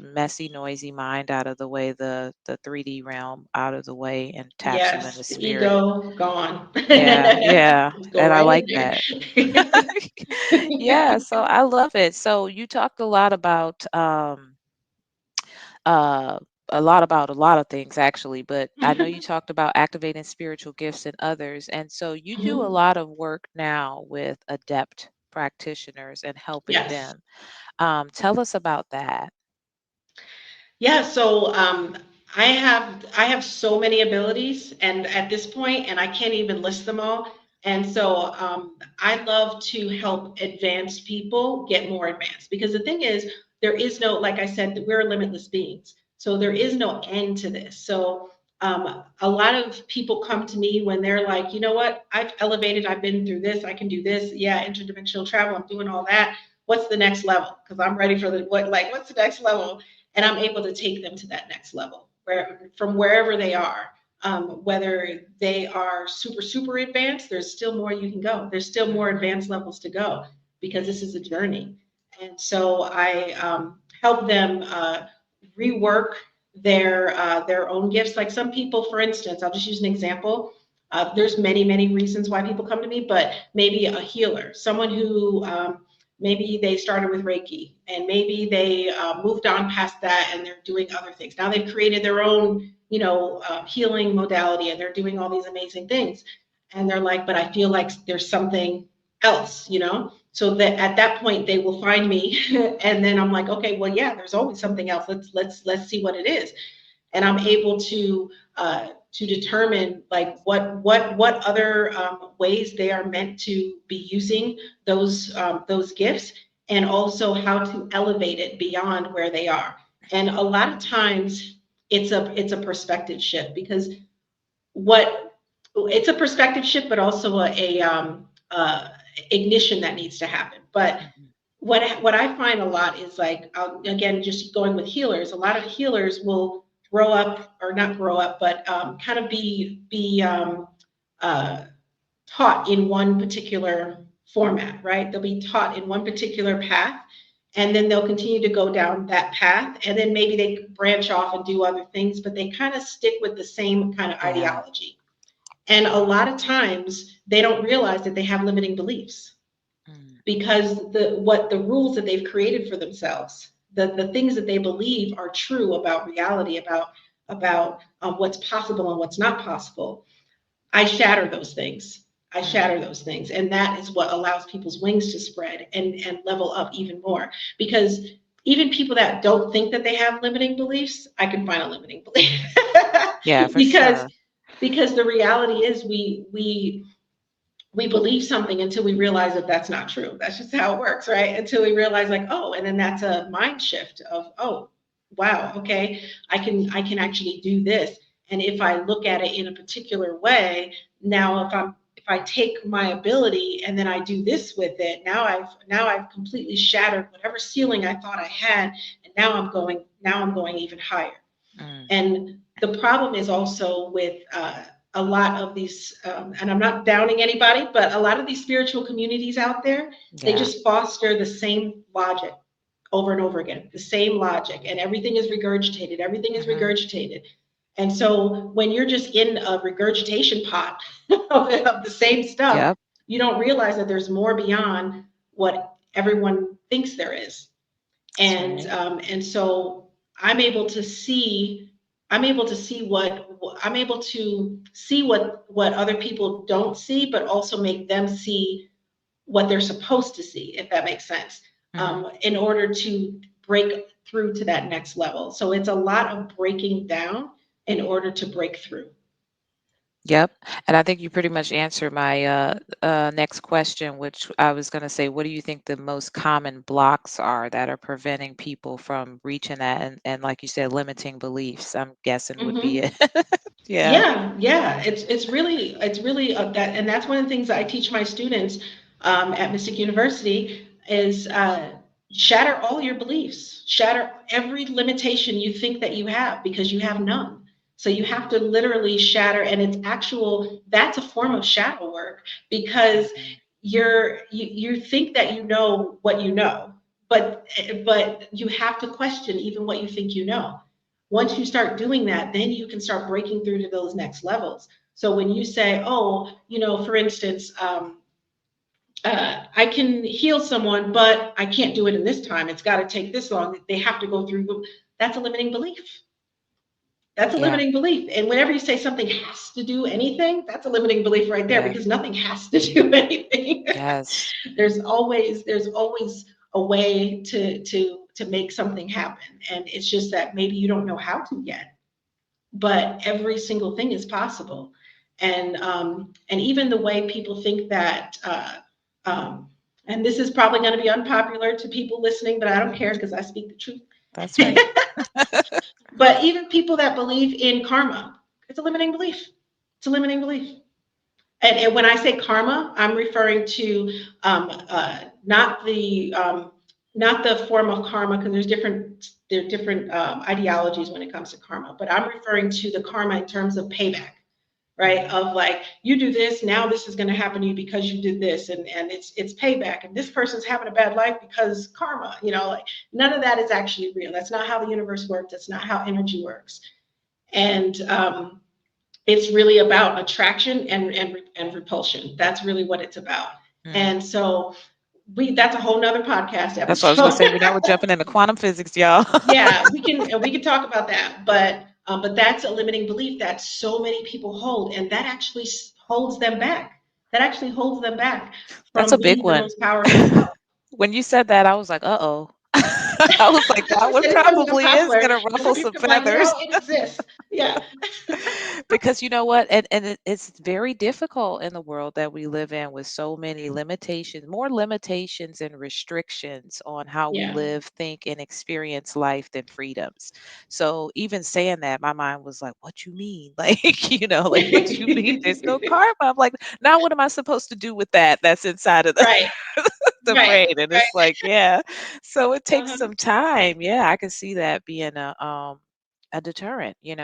messy, noisy mind out of the way, the 3D realm out of the way, and taps you in Yes. the The spirit. ego gone. Yeah, yeah. Just go And I right like in that. there. Yeah, so I love it. So you talked uh a lot of things actually, but I know you talked about activating spiritual gifts in others. And so you do a Mhm. lot of work now with adept practitioners and helping Yes. them. Tell us about that. Yeah, so I have so many abilities, and at this point, and I can't even list them all. And so I love to help advanced people get more advanced because the thing is, there is no, like I said, we're limitless beings, so there is no end to this. So a lot of people come to me when they're like, you know what, I've elevated, I've been through this, I can do this, yeah, interdimensional travel, I'm doing all that. What's the next level? Because I'm ready for what's the next level? And I'm able to take them to that next level where from wherever they are. Whether they are super advanced, there's still more you can go. There's still more Mhm. advanced levels to go because this is a journey. And so I help them rework their own gifts. Like some people, for instance, I'll just use an example. There's many reasons why people come to me, but maybe a healer, someone who maybe they started with Reiki and maybe they moved on past that and they're doing other things. Now they've created their own, healing modality and they're doing all these amazing things. And they're like, but I feel like there's something else. So that at that point they will find me, and then I'm like, okay, well, yeah, there's always something else. Let's see what it is, and I'm able to determine like what other ways they are meant to be using those gifts, and also how to elevate it beyond where they are. And a lot of times it's a perspective shift because what it's a perspective shift, but also a ignition that needs to happen. But Mhm. what I find a lot is like again, just going with healers. A lot of healers will grow up or not grow up, but kind of be uh, taught in one particular format, right? They'll be taught in one particular path, and then they'll continue to go down that path, and then maybe they branch off and do other things, but they kind of stick with the same kind of Yeah. ideology. And a lot of times they don't realize that they have limiting beliefs Mm. because the rules that they've created for themselves, the things that they believe are true about reality, about what's possible and what's not possible. I shatter those things. I shatter those things. And that is what allows people's wings to spread and level up even more. Because even people that don't think that they have limiting beliefs, I can find a limiting belief. Yeah, for because sure. because the reality is we believe something until we realize that that's not true. That's just how it works, right? Until we realize, like, oh, and then that's a mind shift of, oh, wow, okay, I can actually do this. And if I look at it in a particular way, now if I take my ability and then I do this with it, now I've completely shattered whatever ceiling I thought I had, and now I'm going even higher. Mm, And the problem is also with a lot of these, and I'm not downing anybody, but a lot of these spiritual communities out there, they yeah. just foster the same logic over and over again, the same logic, and everything is regurgitated. Everything is Hmm. regurgitated. And so when you're just in a regurgitation pot of the same stuff, Yep. you don't realize that there's more beyond what everyone thinks there is. That's and right. um, and so I'm able to see I'm able to see what I'm able to see what other people don't see, but also make them see what they're supposed to see, if that makes sense, Hmm. in order to break through to that next level. So it's a lot of breaking down in order to break through. Yep. And I think you pretty much answered my next question, which I was going to say, what do you think the most common blocks are that are preventing people from reaching that? And like you said, limiting beliefs, I'm guessing would be Hmm. it. Yeah. Yeah, yeah, it's really that, and that's one of the things that I teach my students at Mystic University is shatter all your beliefs, shatter every limitation you think that you have, because you have none. So you have to literally shatter, and that's a form of shadow work, because Hmm. you think that you know what you know, but you have to question even what you think you know. Once you start doing that, then you can start breaking through to those next levels. So when you say, oh, for instance, I can heal someone, but I can't do it in this time. It's got to take this long. They have to go through. That's a limiting belief. That's a Yeah. limiting belief. And whenever you say something has to do anything, that's a limiting belief right there, Yeah. because nothing has to do anything. Yes. there's always a way to make something happen. And it's just that maybe you don't know how to yet, but every single thing is possible. And even the way people think that, um, and this is probably going to be unpopular to people listening, but I don't care because I speak the truth. That's right. But even people that believe in karma, it's a limiting belief. It's a limiting belief. And when I say karma, I'm referring to not the form of karma, because there are different ideologies when it comes to karma. But I'm referring to the karma in terms of payback, right? Hmm. Of like, you do this, now this is going to happen to you because you did this, and it's payback. And this person's having a bad life because karma. Like, none of that is actually real. That's not how the universe works. That's not how energy works. And it's really about attraction and repulsion. That's really what it's about. Mm. And so that's a whole nother podcast That's what I was going to episode. say. We now we're jumping into quantum physics, y'all. Yeah, we can talk about that, but that's a limiting belief that so many people hold, and that actually holds them back. That actually holds them back That's a from big being the one. most powerful self. When you said that, I was like, uh-oh. I was like, That's that what I one said. It's going to be probably is unpopular gonna because ruffle some people are like, feathers. it exists. Yeah. Because you know what? And it's very difficult in the world that we live in with so many limitations, more limitations and restrictions on how we Yeah. live, think, and experience life than freedoms. So even saying that, my mind was like, what you mean? Like, like what you mean? There's no karma. I'm like, now what am I supposed to do with that? That's inside of the Right. the Right. brain. And Right. it's like, yeah. So it takes Uh-huh. some time. Yeah, I can see that being a deterrent, Yeah,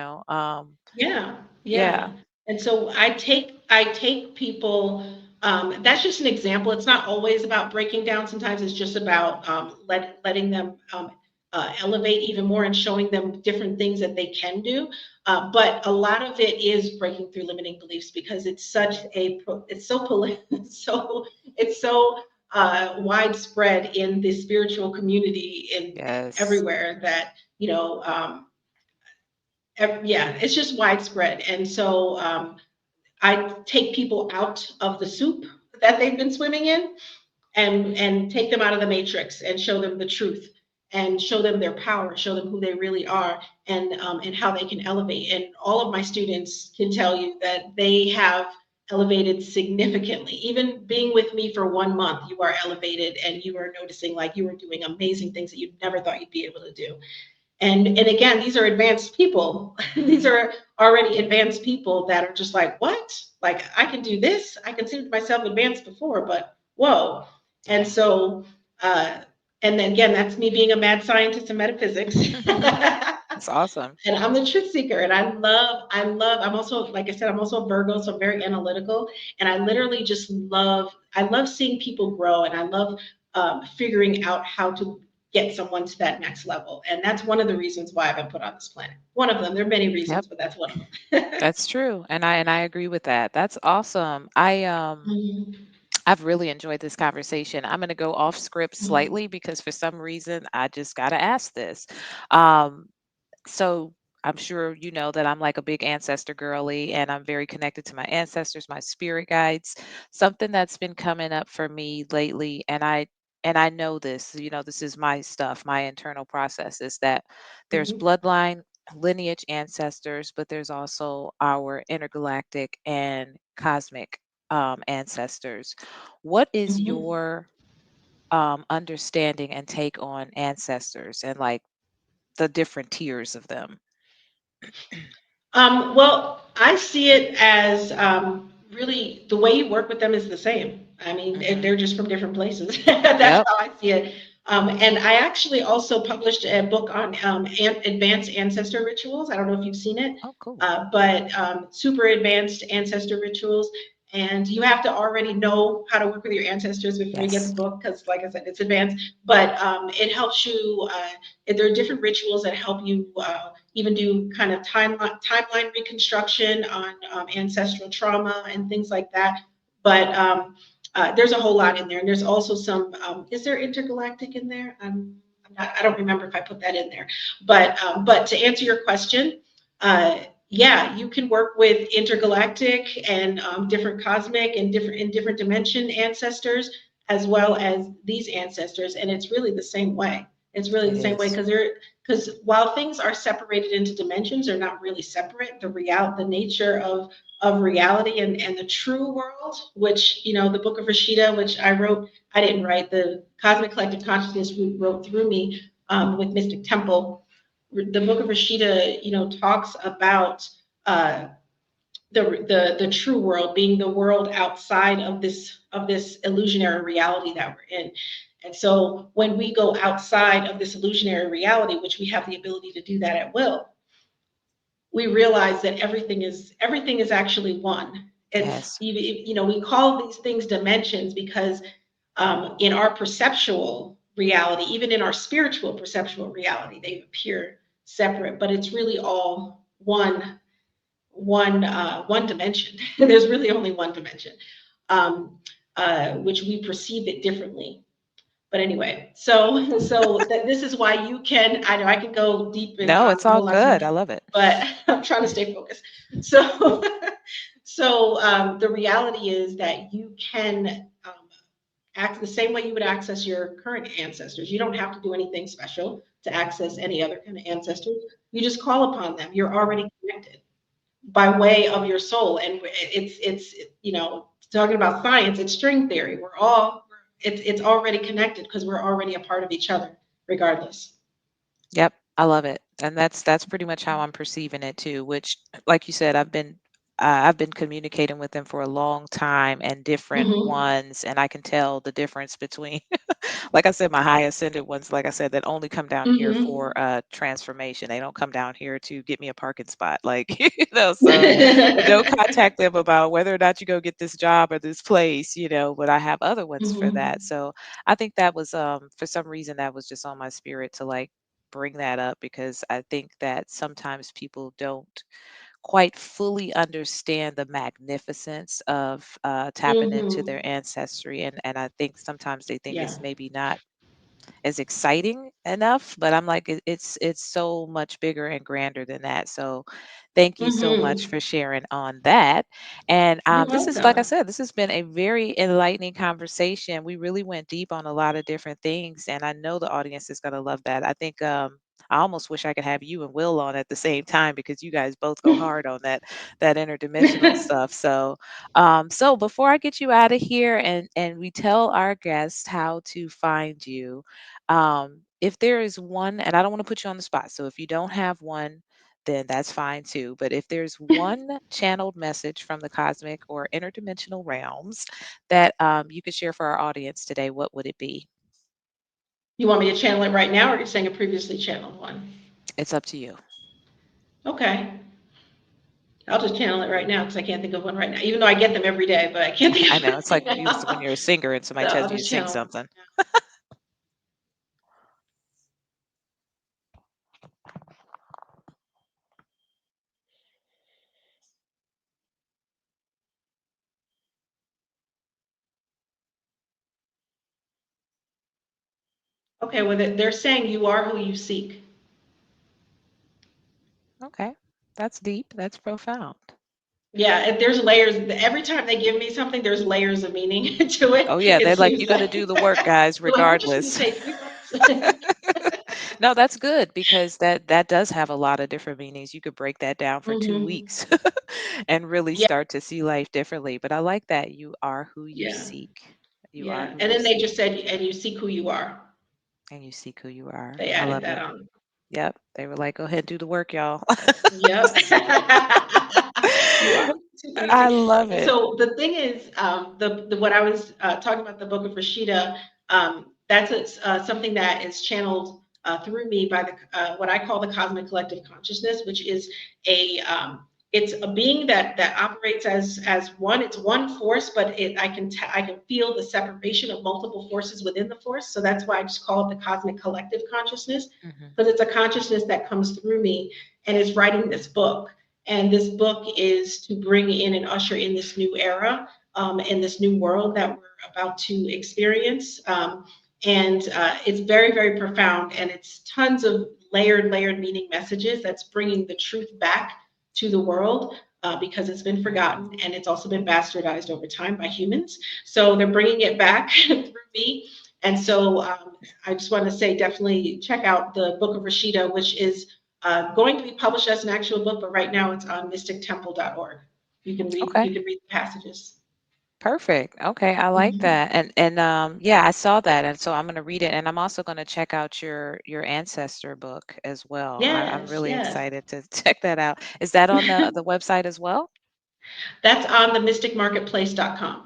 yeah. yeah. And so I take people. That's just an example. It's not always about breaking down. Sometimes it's just about letting them elevate even more and showing them different things that they can do. But a lot of it is breaking through limiting beliefs, because it's so widespread in the spiritual community in Yes. everywhere that yeah, it's just widespread. And so I take people out of the soup that they've been swimming in, and take them out of the matrix and show them the truth, and show them their power, show them who they really are, and how they can elevate. And all of my students can tell you that they have elevated significantly. Even being with me for 1 month, you are elevated, and you are noticing like you are doing amazing things that you never thought you'd be able to do. And again, these are advanced people. These Hmm. are already advanced people that are just like, what? Like, I can do this. I considered myself advanced before, but whoa. And Yeah. so, uh, and then again, that's me being a mad scientist in metaphysics. That's awesome. And I'm the truth seeker, and I'm also, like I said, I'm also a Virgo, so I'm very analytical. And I literally just I love seeing people grow, and I love figuring out how to get someone to that next level. And that's one of the reasons why I've been put on this planet. One of them. There are many Yep. reasons, but that's one of them. That's true. And I agree with that. That's awesome. Mhm, I've really enjoyed this conversation. I'm going to go off script mhm, slightly because for some reason I just got to ask this. Um, so I'm sure you know that I'm like a big ancestor girly and I'm very connected to my ancestors, my spirit guides. Something that's been coming up for me lately, and I know this, this is my stuff, my internal process is that there's mhm, bloodline lineage ancestors, but there's also our intergalactic and cosmic ancestors. What is mhm. your understanding and take on ancestors and like the different tiers of them? Well, I see it as really the way you work with them is the same. I mean, Hmm. they're just from different places. That's Yep. how I see it. And I actually also published a book on advanced ancestor rituals. I don't know if you've seen it, Oh, cool. but super advanced ancestor rituals. And you have to already know how to work with your ancestors before you get the Yes. book, because, like I said, it's advanced. But it helps you. There are different rituals that help you even do kind of timeline reconstruction on ancestral trauma and things like that. But there's a whole lot in there, and there's also some. Is there intergalactic in there? I don't remember if I put that in there. But to answer your question, yeah, you can work with intergalactic and different cosmic and different dimension ancestors, as well as these ancestors, and it's really the same way. It's really It the same way, is. because while things are separated into dimensions, they're not really separate. The nature of reality and the true world, which, the Book of Rashida, which I didn't write, the Cosmic Collective Consciousness wrote through me, with Mystic Temple. The Book of Rashida, talks about uh, the true world being the world outside of this illusionary reality that we're in. And so when we go outside of this illusionary reality, which we have the ability to do that at will, we realize that everything is actually one. It's Yes. we call these things dimensions because in our perceptual reality, even in our spiritual perceptual reality, they appear separate, but it's really all one dimension. There's really only one dimension, um, which we perceive it differently. But anyway, so that this is why you can. I know I can go deep and No, it's a all whole lot too good. much, I love it. but I'm trying to stay focused. So, so the reality is that you can act the same way you would access your current ancestors. You don't have to do anything special to access any other kind of ancestors. You just call upon them. You're already connected by way of your soul. And it's talking about science, it's string theory. It's already connected because we're already a part of each other, regardless. Yep, I love it. And that's pretty much how I'm perceiving it too, which like you said, I've been communicating with them for a long time and different Hmm. ones, and I can tell the difference between like I said, my high ascended ones, like I said, that only come down here Hmm. for transformation. They don't come down here to get me a parking spot. Like, so don't contact them about whether or not you go get this job or this place, but I have other ones for Hmm. that. So I think that was for some reason that was just on my spirit to like bring that up because I think that sometimes people don't quite fully understand the magnificence of tapping into Hmm. their ancestry, and I think sometimes they think Yeah. it's maybe not as exciting enough, but I'm like it's so much bigger and grander than that. So thank you so much Hmm. for sharing on that. And You're this is, like I welcome. said, this has been a very enlightening conversation. We really went deep on a lot of different things, and I know the audience is going to love that. I think I almost wish I could have you and Will on at the same time because you guys both go hard on that interdimensional stuff. So before I get you out of here and we tell our guests how to find you, if there is one, and I don't want to put you on the spot, so if you don't have one, then that's fine too. But if there's one channeled message from the cosmic or interdimensional realms that you could share for our audience today, what would it be? You want me to channel it right now, or are you saying a previously channeled one? It's up to you. Okay. I'll just channel it right now because I can't think of one right now, even though I get them every day, but I can't think I of know one it's like right you, when now. you're a singer and somebody So tells I'll you to just sing channel one something. right now. Okay, well, they're saying you are who you seek. Okay, that's deep. That's profound. Yeah, there's layers. Every time they give me something, there's layers of meaning to it. Oh yeah, It they're like, seems you got to like do the work, guys, they're like, we're just going to regardless. say 3 months. No, that's good because that does have a lot of different meanings. You could break that down for 2 Hmm. weeks and really Yeah, start to see life differently. But I like that you are who you yeah, seek. You are yeah. who And you then they seek just said, and you seek who you are. and you seek who you are. They I added love that it. on. Yep. They were like, go ahead and do the work, y'all. Yep. You are who you I seek. love it. So the thing is, the what I was talking about, the Book of Rashida, that's something that is channeled through me by the what I call the cosmic collective consciousness, which is a it's a being that operates as one. It's one force, but I can feel the separation of multiple forces within the force. So that's why I just call it the cosmic collective consciousness, Hmm. because it's a consciousness that comes through me and is writing this book. And this book is to bring in and usher in this new era, in this new world that we're about to experience. And it's very, very profound. And it's tons of layered meaning messages that's bringing the truth back to the world. Because it's been forgotten and it's also been bastardized over time by humans. So they're bringing it back through me. And so I just want to say definitely check out the Book of Rashida, which is going to be published as an actual book, but right now it's on mystictemple.org. Okay. You can read the passages. Perfect. Okay, I like Mhm. that. And yeah, I saw that, and so I'm going to read it, and I'm also going to check out your ancestor book as well. I'm Yes, really yes. excited to check that out. Is that on the website as well? That's on the mysticmarketplace.com.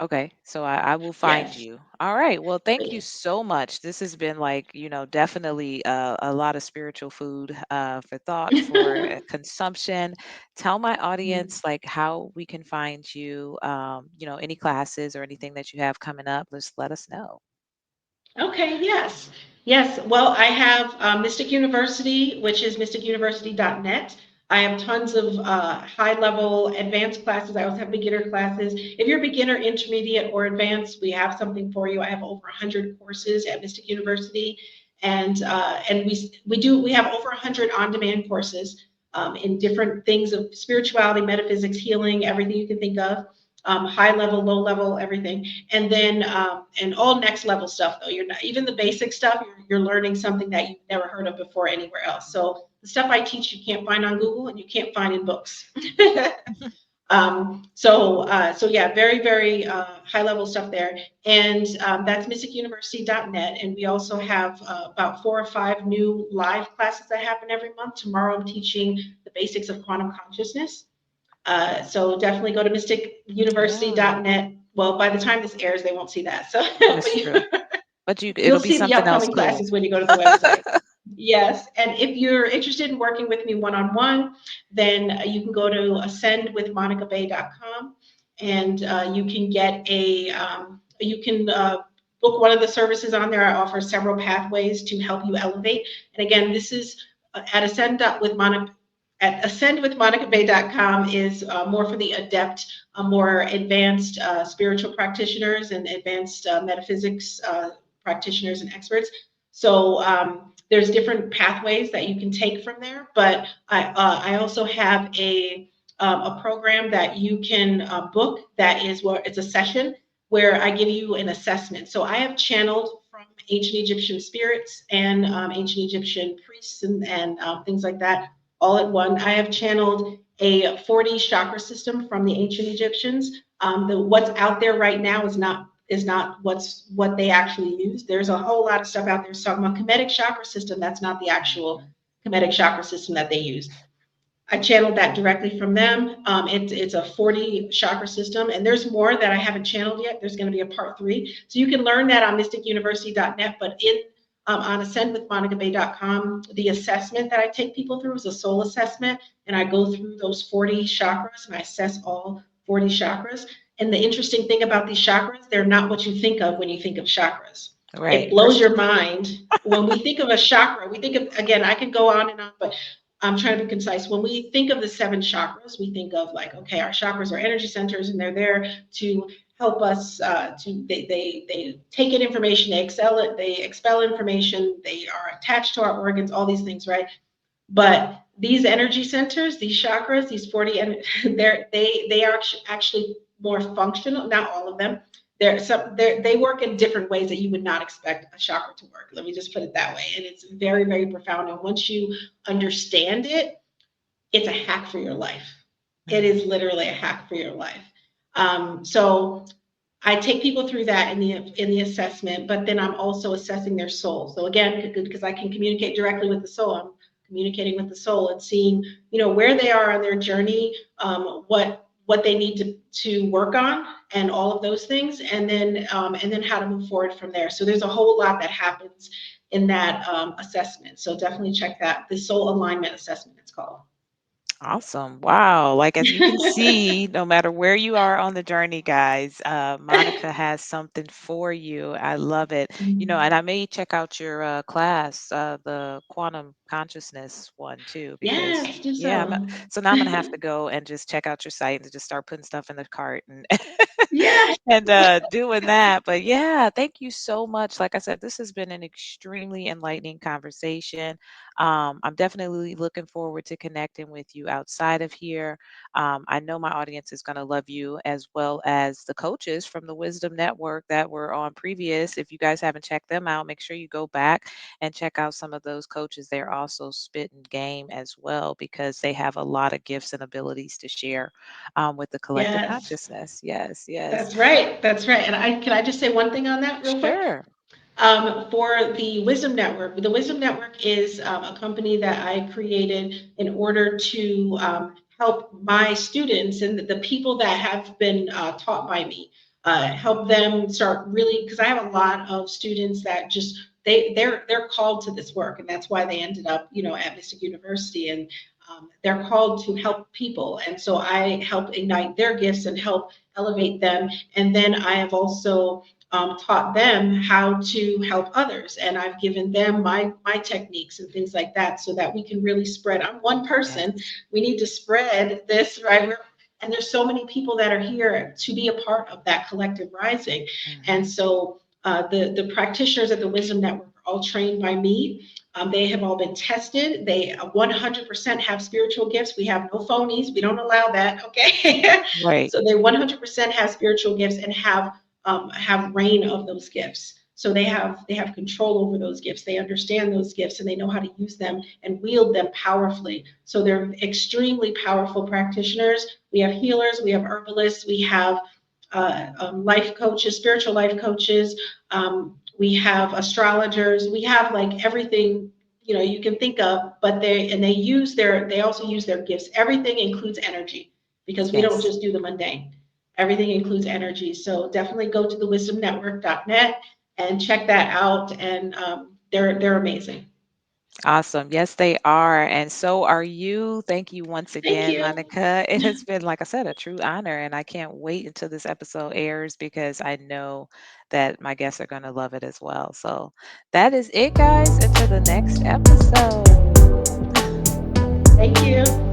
Okay, so I will find Yes. you. All right. Well, thank you But so much. This has been like, definitely a lot of spiritual food for thought, for consumption. Tell my audience like how we can find you, any classes or anything that you have coming up. Just let us know. Okay, yes. Yes. Well, I have Mystic University, which is mysticuniversity.net. I have tons of high level advanced classes. I also have beginner classes. If you're beginner, intermediate, or advanced, we have something for you. I have over 100 courses at Mystic University. And we have over 100 on demand courses in different things of spirituality, metaphysics, healing, everything you can think of, high level, low level, everything. And then and all next level stuff though. You're not even the basic stuff. You're learning something that you've never heard of before anywhere else. So the stuff I teach you can't find on Google and you can't find in books. So yeah, very very high level stuff there, and that's mysticuniversity.net. And we also have about 4 or 5 new live classes that happen every month. Tomorrow I'm teaching the basics of quantum consciousness. So definitely go to Yeah, mysticuniversity.net. Well, by the time this airs, they won't see that. So, that's but true. But you'll it'll be see the something else upcoming cool. classes when you go to the website. Yes, and if you're interested in working with me one-on-one, then you can go to ascendwithmonicabay.com, and you can get you can book one of the services on there. I offer several pathways to help you elevate. And again, this is at ascendwithmonicabay.com is more for the adept, more advanced spiritual practitioners and advanced metaphysics practitioners and experts. So there's different pathways that you can take from there. But I also have a program that you can book that is where it's a session where I give you an assessment. So I have channeled from ancient Egyptian spirits and ancient Egyptian priests and things like that all at one. I have channeled a 40 chakra system from the ancient Egyptians. What's out there right now is not what they actually use. There's a whole lot of stuff out there talking about Kemetic chakra system. That's not the actual Mhm. Kemetic chakra system that they use. I channeled that directly from them. It's a 40 chakra system, and there's more that I haven't channeled yet. There's going to be a part three. So you can learn that on mysticuniversity.net, but on ascendwithmonicabay.com, the assessment that I take people through is a soul assessment, and I go through those 40 chakras and I assess all 40 chakras. And the interesting thing about these chakras, they're not what you think of when you think of chakras. It Right. blows your mind. When we think of a chakra, we think of, again, I can go on and on, but I'm trying to be concise. When we think of the seven chakras, we think of like, okay, our chakras are energy centers, and they're there to help us. They take in information, they excel it, they expel information, they are attached to our organs, all these things, right? But these energy centers, these chakras, these 40, and they are actually more functional. Not all of them. They work in different ways that you would not expect a chakra to work. Let me just put it that way. And it's very, very profound. And once you understand it, it's a hack for your life. It is Mhm. literally a hack for your life. So I take people through that in the assessment, but then I'm also assessing their soul. So again, because I can communicate directly with the soul, I'm communicating with the soul and seeing, where they are on their journey, what they need to work on, and all of those things, and then how to move forward from there. So there's a whole lot that happens in that assessment. So definitely check that. The soul alignment assessment, it's called. Awesome. Wow. Like, as you can see, no matter where you are on the journey, guys, Monica has something for you. I love it. And I may check out your class, the quantum consciousness one too, because Yes, do yeah, so. so now I'm gonna have to go and just check out your site and just start putting stuff in the cart and Yes. and doing that. But yeah, thank you so much. Like I said, this has been an extremely enlightening conversation. I'm definitely looking forward to connecting with you outside of here. I know my audience is going to love you as well as the coaches from the Wisdom Network that were on previous. If you guys haven't checked them out, make sure you go back and check out some of those coaches. They're also spitting game as well because they have a lot of gifts and abilities to share with the collective Yes. consciousness. Yes, yes. That's right. That's right. And can I just say one thing on that real quick? Sure. For the Wisdom Network is a company that I created in order to help my students and the people that have been taught by me, help them start really, because I have a lot of students that just they're called to this work, and that's why they ended up, at Mystic University, and they're called to help people, and so I help ignite their gifts and help elevate them, and then I have also taught them how to help others, and I've given them my techniques and things like that, so that we can really spread. I'm one person. Yes. We need to spread this, right? And there's so many people that are here to be a part of that collective rising, and Hmm. so the practitioners at the Wisdom Network are all trained by me. They have all been tested. They 100% have spiritual gifts. We have no phonies. We don't allow that. Okay, Right. so they 100% have spiritual gifts and have reign of those gifts. So they have control over those gifts. They understand those gifts and they know how to use them and wield them powerfully. So they're extremely powerful practitioners. We have healers, we have herbalists, we have life coaches, spiritual life coaches. We have astrologers. We have like everything you can think of. But they also use their gifts. Everything includes energy because we don't Yes. just do the mundane. Everything includes energy. So definitely go to the wisdomnetwork.net and check that out. And they're amazing. Awesome. Yes, they are. And so are you. Thank you once Thank again, you. Monica. It has been, like I said, a true honor. And I can't wait until this episode airs because I know that my guests are going to love it as well. So that is it, guys. Until the next episode. Thank you.